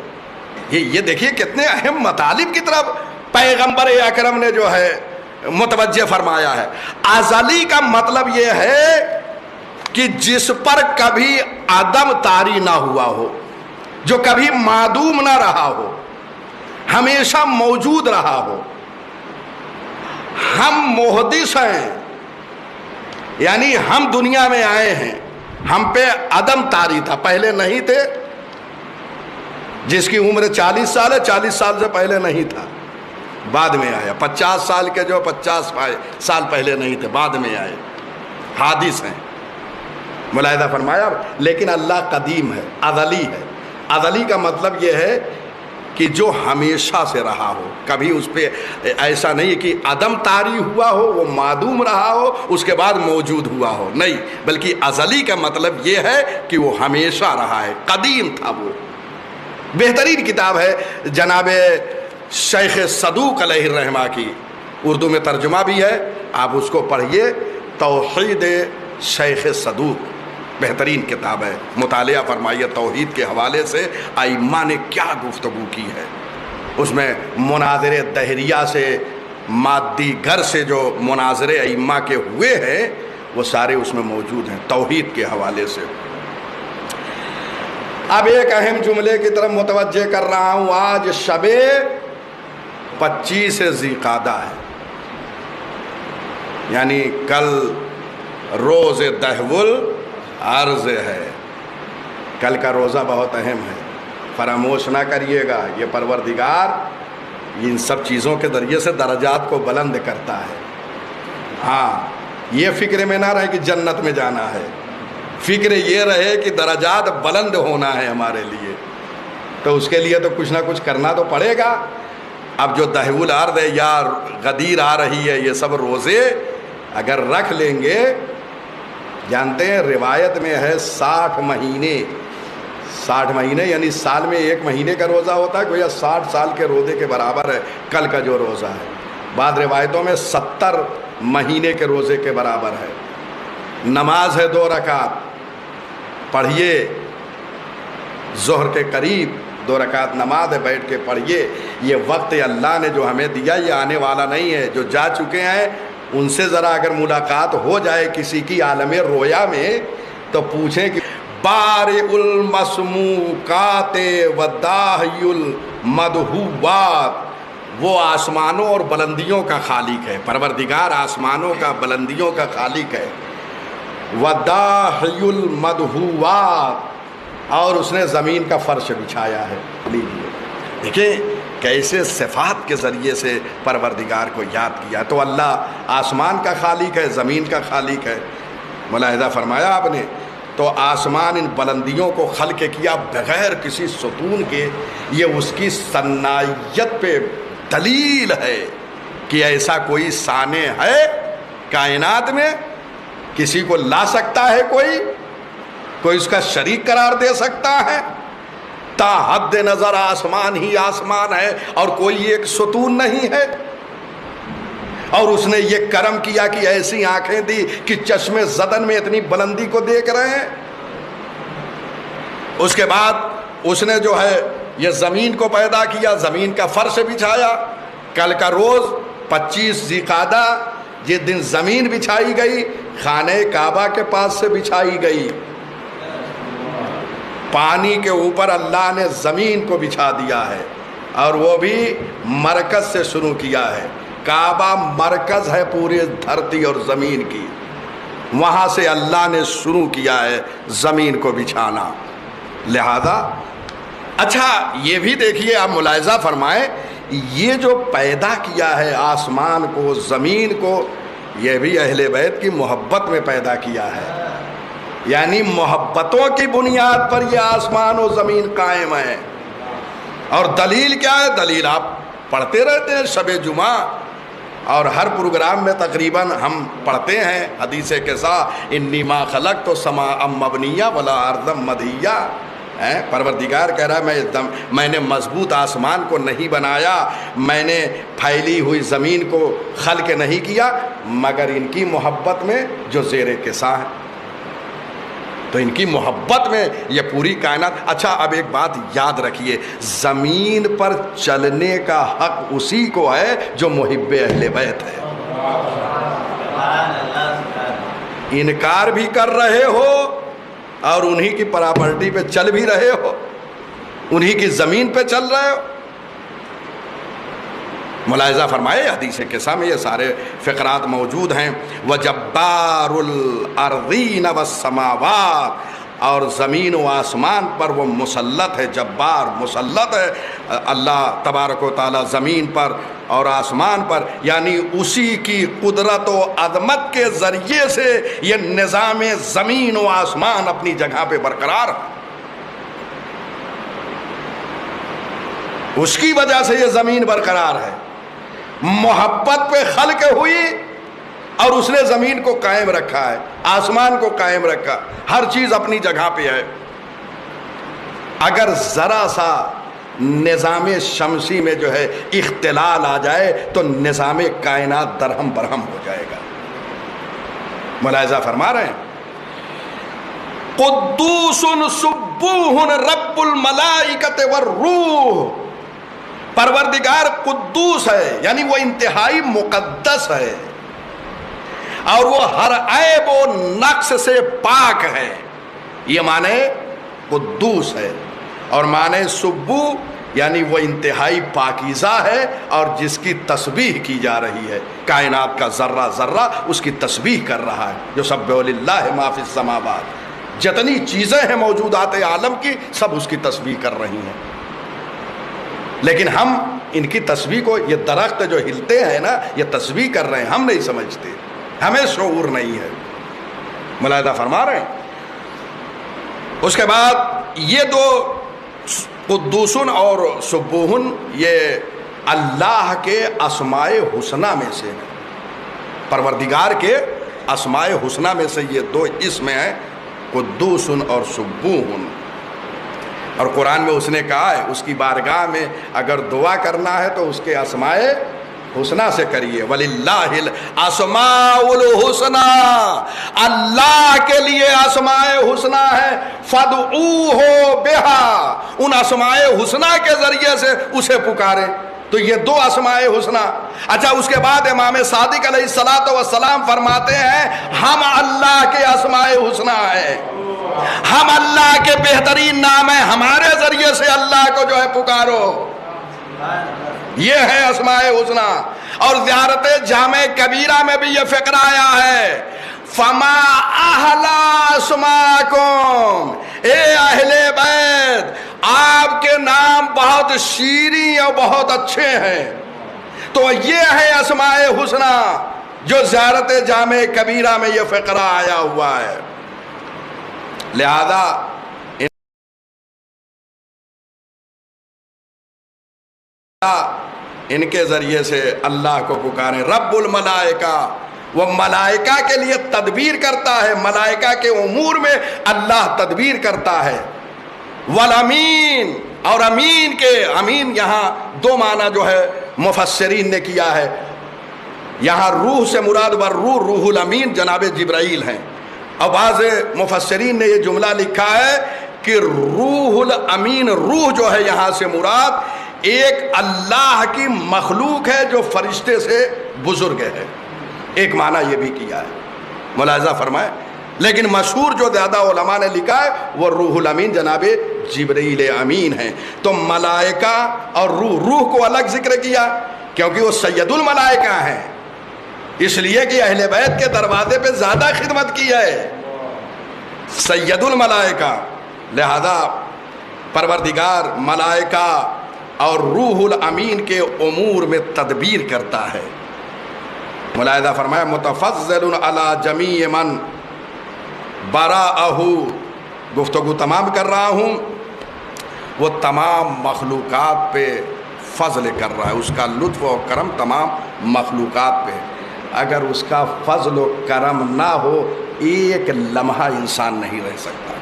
یہ دیکھیے کتنے اہم مطالب کی طرف پیغمبر اکرم نے جو ہے متوجہ فرمایا ہے. ازلی کا مطلب یہ ہے کہ جس پر کبھی عدم طاری نہ ہوا ہو، جو کبھی معدوم نہ رہا ہو، ہمیشہ موجود رہا ہو. ہم محدث ہیں، یعنی ہم دنیا میں آئے ہیں، ہم پہ عدم طاری تھا، پہلے نہیں تھے. جس کی عمر 40 سال ہے، 40 سال سے پہلے نہیں تھا، بعد میں آیا. 50 سال کے جو 50 سال پہلے نہیں تھے، بعد میں آئے. حادث ہیں، ملاحظہ فرمایا. لیکن اللہ قدیم ہے، ازلی ہے. ازلی کا مطلب یہ ہے کہ جو ہمیشہ سے رہا ہو، کبھی اس پہ ایسا نہیں کہ عدم طاری ہوا ہو، وہ معدوم رہا ہو اس کے بعد موجود ہوا ہو، نہیں، بلکہ ازلی کا مطلب یہ ہے کہ وہ ہمیشہ رہا ہے، قدیم تھا. وہ بہترین کتاب ہے جناب شیخ صدوق علیہ الرحمہ کی، اردو میں ترجمہ بھی ہے، آپ اس کو پڑھیے. توحید شیخ صدوق بہترین کتاب ہے. مطالعہ فرمائیے توحید کے حوالے سے ائمہ نے کیا گفتگو کی ہے. اس میں مناظرے دہریہ سے، مادی گھر سے جو مناظرے ائمہ کے ہوئے ہیں وہ سارے اس میں موجود ہیں توحید کے حوالے سے. اب ایک اہم جملے کی طرف متوجہ کر رہا ہوں. آج شب 25 ذی القعدہ ہے، یعنی کل روز دہو الارض ہے. کل کا روزہ بہت اہم ہے، فراموش نہ کریے گا. یہ پروردگار ان سب چیزوں کے ذریعے سے درجات کو بلند کرتا ہے. ہاں، یہ فکر میں نہ رہے کہ جنت میں جانا ہے، فکر یہ رہے کہ درجات بلند ہونا ہے ہمارے لیے. تو اس کے لیے تو کچھ نہ کچھ کرنا تو پڑے گا. اب جو دہو الارض ہے یا غدیر آ رہی ہے، یہ سب روزے اگر رکھ لیں گے، جانتے ہیں روایت میں ہے 60 مہینے یعنی سال میں ایک مہینے کا روزہ ہوتا ہے، گویا 60 سال کے روزے کے برابر ہے کل کا جو روزہ ہے. بعض روایتوں میں 70 مہینے کے روزے کے برابر ہے. نماز ہے 2 رکعت پڑھیے، ظہر کے قریب 2 رکعت نماز ہے، بیٹھ کے پڑھیے. یہ وقت اللہ نے جو ہمیں دیا یہ آنے والا نہیں ہے. جو جا چکے ہیں ان سے ذرا اگر ملاقات ہو جائے کسی کی عالم رویا میں تو پوچھیں کہ بارئ المسموقات و داہی المدہوات وہ آسمانوں اور بلندیوں کا خالق ہے، پروردگار آسمانوں کا بلندیوں کا خالق ہے۔ وَدَاحِيُ الْمَدْحُوَاتِ، اور اس نے زمین کا فرش بچھایا ہے۔ لیجیے دیکھیں کیسے صفات کے ذریعے سے پروردگار کو یاد کیا۔ تو اللہ آسمان کا خالق ہے، زمین کا خالق ہے، ملاحظہ فرمایا آپ نے۔ تو آسمان ان بلندیوں کو خلق کیا بغیر کسی ستون کے، یہ اس کی صنعیت پہ دلیل ہے کہ ایسا کوئی صانع ہے کائنات میں، کسی کو لا سکتا ہے، کوئی اس کا شریک قرار دے سکتا ہے؟ تا حد نظر آسمان ہی آسمان ہے اور کوئی ایک ستون نہیں ہے، اور اس نے یہ کرم کیا کہ ایسی آنکھیں دی کہ چشم زدن میں اتنی بلندی کو دیکھ رہے ہیں۔ اس کے بعد اس نے جو ہے یہ زمین کو پیدا کیا، زمین کا فرش بچھایا۔ کل کا روز 25 ذی القعدہ جس دن زمین بچھائی گئی، خانہ کعبہ کے پاس سے بچھائی گئی، پانی کے اوپر اللہ نے زمین کو بچھا دیا ہے، اور وہ بھی مرکز سے شروع کیا ہے۔ کعبہ مرکز ہے پوری دھرتی اور زمین کی، وہاں سے اللہ نے شروع کیا ہے زمین کو بچھانا۔ لہذا اچھا یہ بھی دیکھیے، آپ ملاحظہ فرمائیں، یہ جو پیدا کیا ہے آسمان کو زمین کو، یہ بھی اہل بیت کی محبت میں پیدا کیا ہے، یعنی محبتوں کی بنیاد پر یہ آسمان و زمین قائم ہے۔ اور دلیل کیا ہے؟ دلیل آپ پڑھتے رہتے ہیں شب جمعہ، اور ہر پروگرام میں تقریباً ہم پڑھتے ہیں حدیث کے ساتھ، انی ما خلقت سماء مبنیہ ولا ارضا مدحیہ۔ پروردگار کہہ رہا ہے میں نے مضبوط آسمان کو نہیں بنایا، میں نے پھیلی ہوئی زمین کو خلق نہیں کیا، مگر ان کی محبت میں جو زیر کساں ہے۔ تو ان کی محبت میں یہ پوری کائنات۔ اچھا اب ایک بات یاد رکھیے، زمین پر چلنے کا حق اسی کو ہے جو محب اہل بیت ہے۔ انکار بھی کر رہے ہو اور انہی کی پراپرٹی پہ چل بھی رہے ہو، انہی کی زمین پہ چل رہے ہو۔ ملاحظہ فرمائے حدیث کے سامنے یہ سارے فقرات موجود ہیں۔ وَجَبَّارُ الْأَرْضِينَ وَالسَّمَاوَاتِ، اور زمین و آسمان پر وہ مسلط ہے، جبار مسلط ہے اللہ تبارک و تعالی زمین پر اور آسمان پر، یعنی اسی کی قدرت و عظمت کے ذریعے سے یہ نظام زمین و آسمان اپنی جگہ پہ برقرار ہے، اس کی وجہ سے یہ زمین برقرار ہے۔ محبت پہ خلق ہوئی اور اس نے زمین کو قائم رکھا ہے، آسمان کو قائم رکھا، ہر چیز اپنی جگہ پہ ہے۔ اگر ذرا سا نظام شمسی میں جو ہے اختلال آ جائے تو نظام کائنات درہم برہم ہو جائے گا۔ ملاحظہ فرما رہے ہیں، قدوس سبوح رب الملائکۃ والروح، پروردگار قدوس ہے، یعنی وہ انتہائی مقدس ہے، اور وہ ہر عیب و نقص سے پاک ہے، یہ معنی قدوس ہے۔ اور معنی سبو یعنی وہ انتہائی پاکیزہ ہے اور جس کی تسبیح کی جا رہی ہے، کائنات کا ذرہ ذرہ اس کی تسبیح کر رہا ہے۔ جو سبح للہ ما فی السماوات، جتنی چیزیں ہیں موجودات عالم کی سب اس کی تسبیح کر رہی ہیں، لیکن ہم ان کی تسبیح کو، یہ درخت جو ہلتے ہیں نا یہ تسبیح کر رہے ہیں، ہم نہیں سمجھتے، ہمیں شعور نہیں ہے۔ ملاحظہ فرما رہے ہیں۔ اس کے بعد یہ دو قدوسن اور سبوہن یہ اللہ کے اسماء حسنہ میں سے، پروردگار کے اسماء حسنہ میں سے یہ دو اسم ہیں، قدوسن اور سبوہن۔ اور قرآن میں اس نے کہا ہے اس کی بارگاہ میں اگر دعا کرنا ہے تو اس کے اسماء حسنہ سے کریے، وَلِلَّهِ الْأَسْمَاءُ الْحُسْنَى، اللہ کے لیے اسماء حسنہ ہے، فَادْعُوهُ بِهَا، ان اسماء حسنہ کے ذریعے سے اسے پکارے۔ تو یہ دو اسماء حسنہ۔ اچھا اس کے بعد امام صادق علیہ الصلوۃ والسلام فرماتے ہیں ہم اللہ کے اسماء حسنہ ہیں، ہم اللہ کے بہترین نام ہیں، ہمارے ذریعے سے اللہ کو جو ہے پکارو۔ یہ ہے اسماء حسنی. اور زیارت جامع کبیرہ میں بھی یہ فقرہ آیا ہے فما احلا اسماکم، اے اہل بیت آپ کے نام بہت شیریں اور بہت اچھے ہیں. تو یہ ہے اسماء حسنی جو زیارت جامع کبیرہ میں یہ فقرہ آیا ہوا ہے. لہذا ان کے ذریعے سے اللہ کو پکاریں. رب الملائکہ، وہ ملائکہ کے لیے تدبیر کرتا ہے، ملائکہ کے امور میں اللہ تدبیر کرتا ہے. والامین، اور امین کے، امین یہاں دو معنی جو ہے مفسرین نے کیا ہے. یہاں روح سے مراد والروح، روح الامین جناب جبرائیل ہیں. اور بعض مفسرین نے یہ جملہ لکھا ہے کہ روح الامین، روح جو ہے یہاں سے مراد ایک اللہ کی مخلوق ہے جو فرشتے سے بزرگ ہے. ایک معنی یہ بھی کیا ہے، ملاحظہ فرمائے. لیکن مشہور جو زیادہ علماء نے لکھا ہے وہ روح الامین جناب جبرائیل امین ہیں. تو ملائکہ اور روح کو الگ ذکر کیا کیونکہ وہ سید الملائکہ ہیں، اس لیے کہ اہل بیت کے دروازے پہ زیادہ خدمت کی ہے، سید الملائکہ. لہذا پروردگار ملائکہ اور روح الامین کے امور میں تدبیر کرتا ہے. ملاحظہ فرمایا متفضل علی جمیع من براءہ، گفتگو تمام کر رہا ہوں، وہ تمام مخلوقات پہ فضل کر رہا ہے، اس کا لطف و کرم تمام مخلوقات پہ. اگر اس کا فضل و کرم نہ ہو ایک لمحہ انسان نہیں رہ سکتا.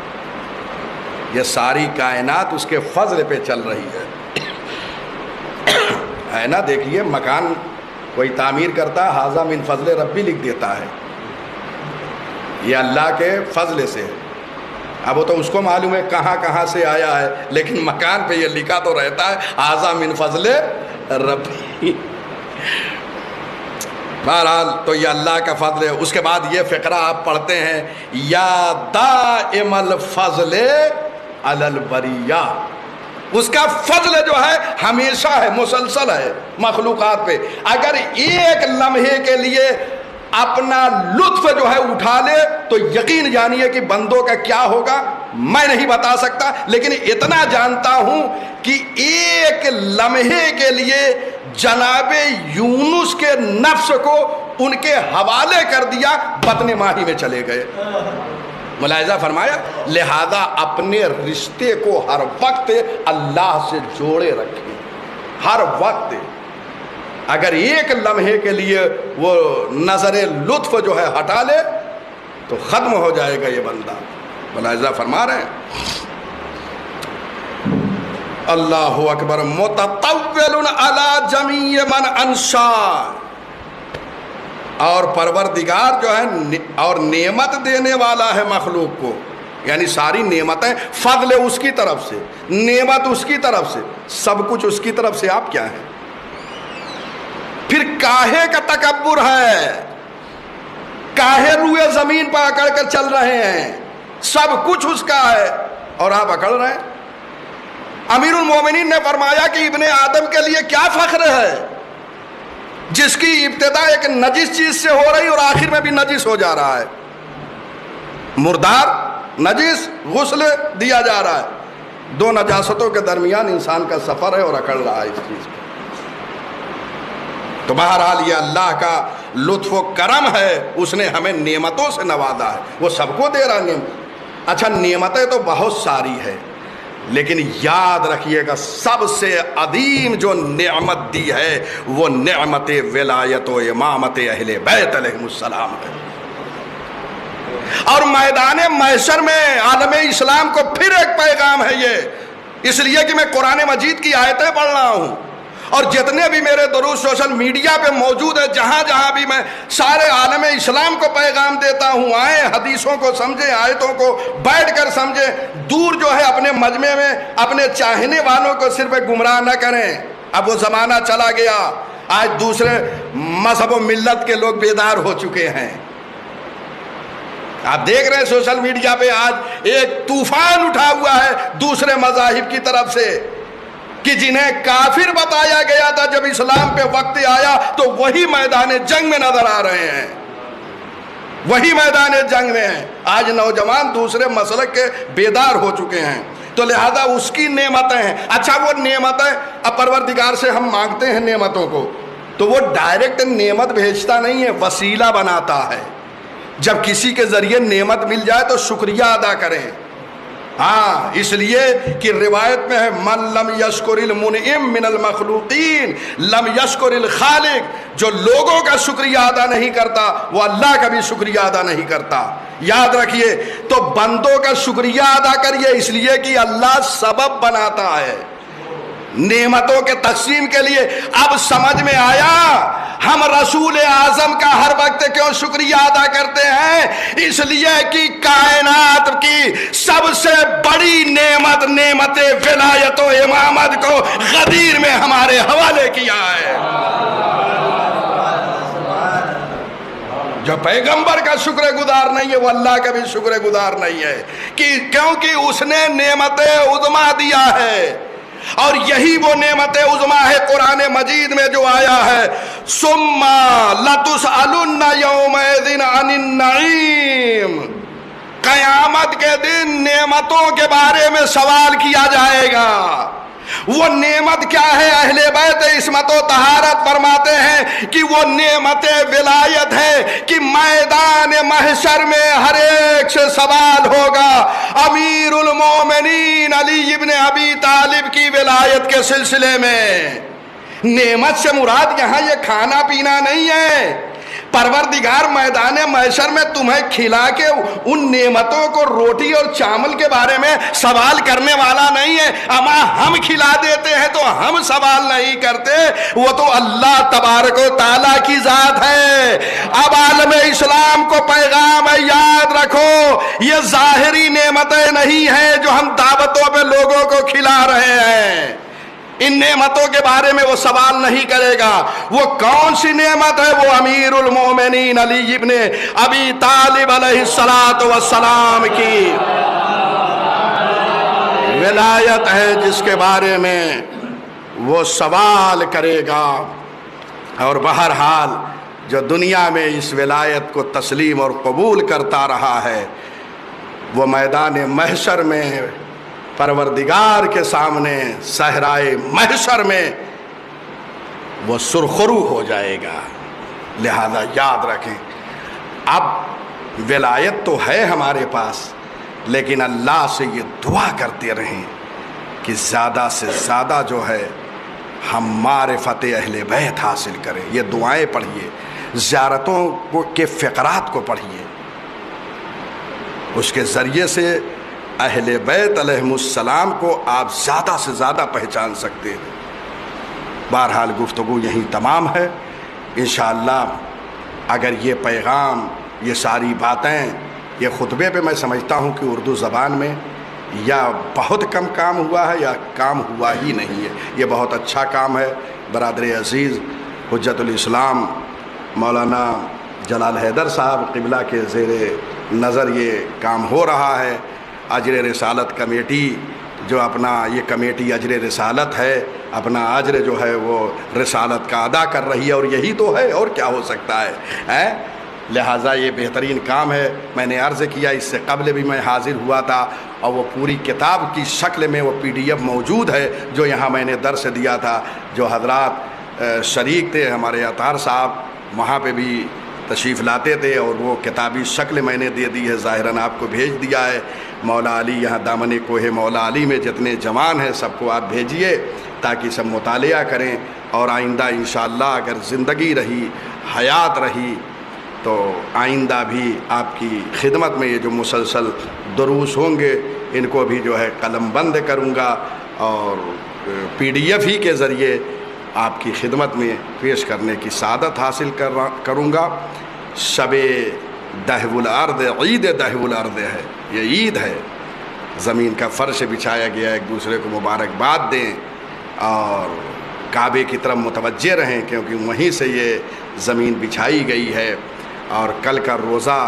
یہ ساری کائنات اس کے فضل پہ چل رہی ہے. ہے نا، دیکھیے مکان کوئی تعمیر کرتا ہے ھذا من فضل ربی لکھ دیتا ہے، یہ اللہ کے فضل سے. اب وہ تو اس کو معلوم ہے کہاں کہاں سے آیا ہے، لیکن مکان پہ یہ لکھا تو رہتا ہے ھذا من فضل ربی. بہرحال تو یہ اللہ کا فضل ہے. اس کے بعد یہ فقرہ آپ پڑھتے ہیں یا دائم الفضل علی البریہ، اس کا فضل جو ہے ہمیشہ ہے، مسلسل ہے مخلوقات پہ. اگر ایک لمحے کے لیے اپنا لطف جو ہے اٹھا لے تو یقین جانیے کہ بندوں کا کیا ہوگا میں نہیں بتا سکتا، لیکن اتنا جانتا ہوں کہ ایک لمحے کے لیے جناب یونس کے نفس کو ان کے حوالے کر دیا، بطن ماہی میں چلے گئے. ملاحظہ فرمایا. لہذا اپنے رشتے کو ہر وقت اللہ سے جوڑے رکھیں، ہر وقت. اگر ایک لمحے کے لیے وہ نظر لطف جو ہے ہٹا لے تو ختم ہو جائے گا یہ بندہ. ملاحظہ فرما رہے ہیں. اللہ اکبر. متطول علی جمیع من انشا، اور پروردگار جو ہے اور نعمت دینے والا ہے مخلوق کو، یعنی ساری نعمتیں فضل اس کی طرف سے، نعمت اس کی طرف سے، سب کچھ اس کی طرف سے. آپ کیا ہیں؟ پھر کاہے کا تکبر ہے؟ کاہے روئے زمین پر اکڑ کر چل رہے ہیں؟ سب کچھ اس کا ہے اور آپ اکڑ رہے ہیں. امیر المومنین نے فرمایا کہ ابن آدم کے لیے کیا فخر ہے جس کی ابتدا ایک نجس چیز سے ہو رہی اور آخر میں بھی نجس ہو جا رہا ہے. مردار نجس، غسل دیا جا رہا ہے، دو نجاستوں کے درمیان انسان کا سفر ہے اور اکڑ رہا ہے اس چیز کو. تو بہرحال یہ اللہ کا لطف و کرم ہے، اس نے ہمیں نعمتوں سے نوازا ہے، وہ سب کو دے رہا ہے نعمت. اچھا نعمتیں تو بہت ساری ہے، لیکن یاد رکھیے گا سب سے عظیم جو نعمت دی ہے وہ نعمت ولایت و امامت اہل بیت علیہ السلام ہے. اور میدان محشر میں عالم اسلام کو پھر ایک پیغام ہے یہ، اس لیے کہ میں قرآن مجید کی آیتیں پڑھ رہا ہوں اور جتنے بھی میرے دروس سوشل میڈیا پہ موجود ہے، جہاں جہاں بھی میں سارے عالم اسلام کو پیغام دیتا ہوں، آئیں حدیثوں کو سمجھیں، آیتوں کو بیٹھ کر سمجھیں. دور جو ہے اپنے مجمع میں اپنے چاہنے والوں کو صرف گمراہ نہ کریں. اب وہ زمانہ چلا گیا، آج دوسرے مذہب و ملت کے لوگ بیدار ہو چکے ہیں. آپ دیکھ رہے ہیں سوشل میڈیا پہ آج ایک طوفان اٹھا ہوا ہے دوسرے مذاہب کی طرف سے. کہ جنہیں کافر بتایا گیا تھا جب اسلام پہ وقت آیا تو وہی میدان جنگ میں نظر آ رہے ہیں، وہی میدان جنگ میں ہیں۔ آج نوجوان دوسرے مسلک کے بیدار ہو چکے ہیں، تو لہذا اس کی نعمتیں ہیں۔ اچھا وہ نعمتیں اب پروردگار سے ہم مانگتے ہیں نعمتوں کو، تو وہ ڈائریکٹ نعمت بھیجتا نہیں ہے، وسیلہ بناتا ہے۔ جب کسی کے ذریعے نعمت مل جائے تو شکریہ ادا کریں۔ ہاں، اس لیے کہ روایت میں ہے من لم یشکر المنعم من المخلوقین لم یشکر الخالق، جو لوگوں کا شکریہ ادا نہیں کرتا وہ اللہ کا بھی شکریہ ادا نہیں کرتا۔ یاد رکھیے، تو بندوں کا شکریہ ادا کریے، اس لیے کہ اللہ سبب بناتا ہے نعمتوں کے تقسیم کے لیے۔ اب سمجھ میں آیا ہم رسول اعظم کا ہر وقت کیوں شکریہ ادا کرتے ہیں؟ اس لیے کہ کائنات کی سب سے بڑی نعمت، نعمت ولایت و امامت کو غدیر میں ہمارے حوالے کیا ہے۔ جو پیغمبر کا شکر گزار نہیں ہے وہ اللہ کا بھی شکر گزار نہیں ہے، کیونکہ اس نے نعمت عظمیٰ دیا ہے، اور یہی وہ نعمت عظمیٰ ہے قرآن مجید میں جو آیا ہے ثم لتسألن یومئذ عن النعیم، قیامت کے دن نعمتوں کے بارے میں سوال کیا جائے گا۔ وہ نعمت کیا ہے؟ اہل بیت عصمت و طہارت فرماتے ہیں کہ وہ نعمت ولایت ہے کہ میدان محشر میں ہر ایک سے سوال ہوگا امیر المومنین علی ابن ابی طالب کی ولایت کے سلسلے میں۔ نعمت سے مراد یہاں یہ کھانا پینا نہیں ہے، پروردگار میدان محشر میں تمہیں کھلا کے ان نعمتوں کو روٹی اور چاول کے بارے میں سوال کرنے والا نہیں ہے۔ اما ہم کھلا دیتے ہیں تو ہم سوال نہیں کرتے، وہ تو اللہ تبارک و تعالیٰ کی ذات ہے۔ اب عالم اسلام کو پیغام ہے، یاد رکھو یہ ظاہری نعمتیں نہیں ہیں جو ہم دعوتوں پہ لوگوں کو کھلا رہے ہیں، ان نعمتوں کے بارے میں وہ سوال نہیں کرے گا۔ وہ کون سی نعمت ہے؟ وہ امیر المومنین علی ابن ابی طالب علیہ السلام کی ولایت ہے، جس کے بارے میں وہ سوال کرے گا۔ اور بہرحال جو دنیا میں اس ولایت کو تسلیم اور قبول کرتا رہا ہے وہ میدان محشر میں پروردگار کے سامنے صحرائے محشر میں وہ سرخرو ہو جائے گا۔ لہذا یاد رکھیں، اب ولایت تو ہے ہمارے پاس، لیکن اللہ سے یہ دعا کرتے رہیں کہ زیادہ سے زیادہ جو ہے ہم معرفت اہل بیت حاصل کریں۔ یہ دعائیں پڑھیے، زیارتوں کے فقرات کو پڑھیے، اس کے ذریعے سے اہل بیت علیہم السلام کو آپ زیادہ سے زیادہ پہچان سکتے ہیں۔ بہرحال گفتگو یہیں تمام ہے۔ انشاءاللہ اگر یہ پیغام، یہ ساری باتیں، یہ خطبے پہ میں سمجھتا ہوں کہ اردو زبان میں یا بہت کم کام ہوا ہے یا کام ہوا ہی نہیں ہے، یہ بہت اچھا کام ہے۔ برادر عزیز حجت الاسلام مولانا جلال حیدر صاحب قبلہ کے زیر نظر یہ کام ہو رہا ہے۔ اجر رسالت کمیٹی جو اپنا یہ کمیٹی اجر رسالت ہے، اپنا اجر جو ہے وہ رسالت کا ادا کر رہی ہے، اور یہی تو ہے، اور کیا ہو سکتا ہے؟ لہٰذا یہ بہترین کام ہے۔ میں نے عرض کیا اس سے قبل بھی میں حاضر ہوا تھا، اور وہ پوری کتاب کی شکل میں وہ PDF موجود ہے جو یہاں میں نے درس دیا تھا۔ جو حضرات شریک تھے، ہمارے عطار صاحب وہاں پہ بھی تشریف لاتے تھے، اور وہ کتابی شکل میں نے دے دی ہے، ظاہراً آپ کو بھیج دیا ہے۔ مولا علی یہاں دامن کوہ مولا علی میں جتنے جوان ہیں سب کو آپ بھیجیے تاکہ سب مطالعہ کریں، اور آئندہ انشاءاللہ اگر زندگی رہی، حیات رہی، تو آئندہ بھی آپ کی خدمت میں یہ جو مسلسل دروس ہوں گے ان کو بھی جو ہے قلم بند کروں گا، اور PDF ہی کے ذریعے آپ کی خدمت میں پیش کرنے کی سعادت حاصل کروں گا۔ شب دہو الارض، عید دہو الارض ہے، یہ عید ہے، زمین کا فرش بچھایا گیا، ایک دوسرے کو مبارکباد دیں اور کعبے کی طرف متوجہ رہیں، کیونکہ وہیں سے یہ زمین بچھائی گئی ہے۔ اور کل کا روزہ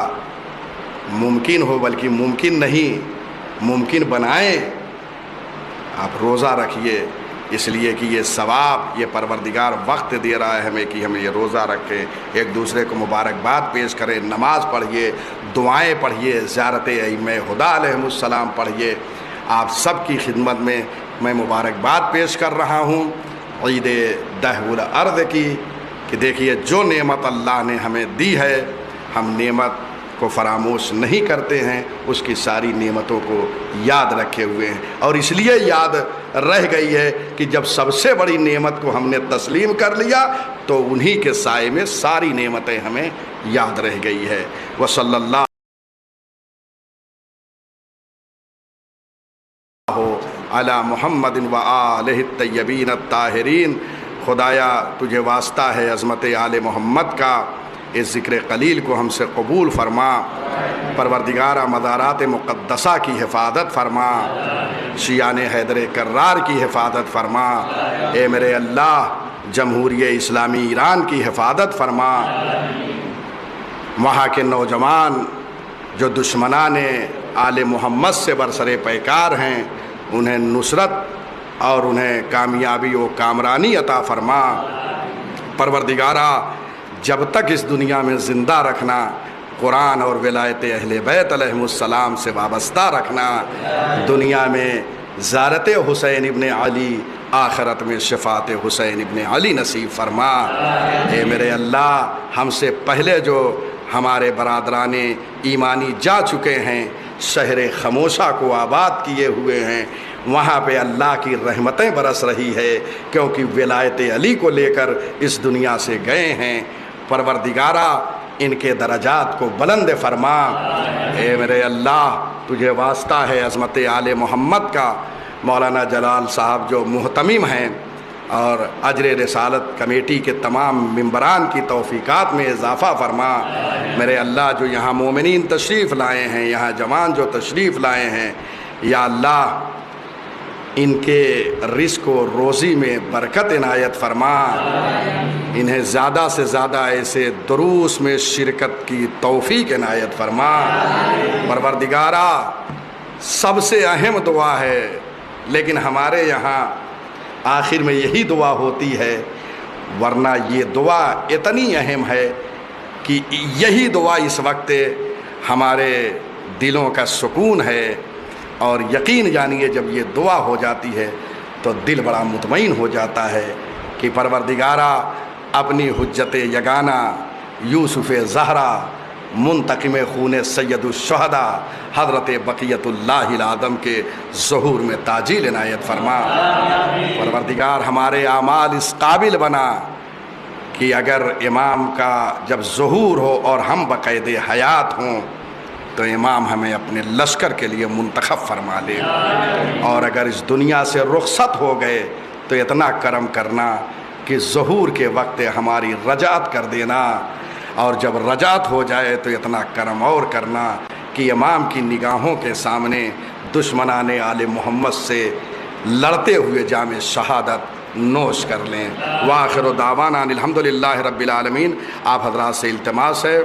ممکن ہو، بلکہ ممکن نہیں، ممکن بنائیں، آپ روزہ رکھیے، اس لیے کہ یہ ثواب یہ پروردگار وقت دے رہا ہے ہمیں کہ ہمیں یہ روزہ رکھیں، ایک دوسرے کو مبارکباد پیش کریں، نماز پڑھیے، دعائیں پڑھیے، زیارت ائمہ خدا علیہم السلام پڑھیے۔ آپ سب کی خدمت میں میں مبارکباد پیش کر رہا ہوں عید دہو الارض کی، کہ دیکھیے جو نعمت اللہ نے ہمیں دی ہے ہم نعمت کو فراموش نہیں کرتے ہیں، اس کی ساری نعمتوں کو یاد رکھے ہوئے ہیں، اور اس لیے یاد رہ گئی ہے کہ جب سب سے بڑی نعمت کو ہم نے تسلیم کر لیا تو انہی کے سائے میں ساری نعمتیں ہمیں یاد رہ گئی ہے۔ وصلی اللہ علی محمد و آلہ الطیبین الطاہرین۔ خدایا تجھے واسطہ ہے عظمت آل محمد کا، اس ذکر قلیل کو ہم سے قبول فرما۔ پروردگارہ مزارات مقدسہ کی حفاظت فرما، شیعان حیدر کرار کی حفاظت فرما۔ اے میرے اللہ جمہوریہ اسلامی ایران کی حفاظت فرما۔ وہاں کے نوجوان جو دشمنان آل محمد سے برسر پیکار ہیں انہیں نصرت اور انہیں کامیابی و کامرانی عطا فرما۔ پروردگارہ جب تک اس دنیا میں زندہ رکھنا، قرآن اور ولایت اہل بیت علیہم السلام سے وابستہ رکھنا، دنیا میں زیارت حسین ابن علی، آخرت میں شفاعت حسین ابن علی نصیب فرما۔ اے میرے اللہ ہم سے پہلے جو ہمارے برادران ایمانی جا چکے ہیں، شہر خموشہ کو آباد کیے ہوئے ہیں، وہاں پہ اللہ کی رحمتیں برس رہی ہے کیونکہ ولایت علی کو لے کر اس دنیا سے گئے ہیں۔ پروردگارہ ان کے درجات کو بلند فرما۔ اے میرے اللہ تجھے واسطہ ہے عظمت آل محمد کا، مولانا جلال صاحب جو محتمم ہیں اور اجر رسالت کمیٹی کے تمام ممبران کی توفیقات میں اضافہ فرما۔ میرے اللہ جو یہاں مومنین تشریف لائے ہیں، یہاں جوان جو تشریف لائے ہیں، یا اللہ ان کے رزق و روزی میں برکت عنایت فرما، انہیں زیادہ سے زیادہ ایسے دروس میں شرکت کی توفیق عنایت فرما۔ پروردگارہ سب سے اہم دعا ہے لیکن ہمارے یہاں آخر میں یہی دعا ہوتی ہے، ورنہ یہ دعا اتنی اہم ہے کہ یہی دعا اس وقت ہمارے دلوں کا سکون ہے، اور یقین جانیے جب یہ دعا ہو جاتی ہے تو دل بڑا مطمئن ہو جاتا ہے کہ پروردگارہ اپنی حجت یگانہ یوسف زہرا منتقم خون سید الشہداء حضرت بقیت اللہ العظم کے ظہور میں تاجیل عنایت فرما۔ پروردگار ہمارے اعمال اس قابل بنا کہ اگر امام کا جب ظہور ہو اور ہم بقید حیات ہوں تو امام ہمیں اپنے لشکر کے لیے منتخب فرما لے، اور اگر اس دنیا سے رخصت ہو گئے تو اتنا کرم کرنا کہ ظہور کے وقت ہماری رجعت کر دینا، اور جب رجعت ہو جائے تو اتنا کرم اور کرنا کہ امام کی نگاہوں کے سامنے دشمنان آل محمد سے لڑتے ہوئے جام شہادت نوش کر لیں۔ وآخر دعوانا الحمدللہ رب العالمین۔ آپ حضرات سے التماس ہے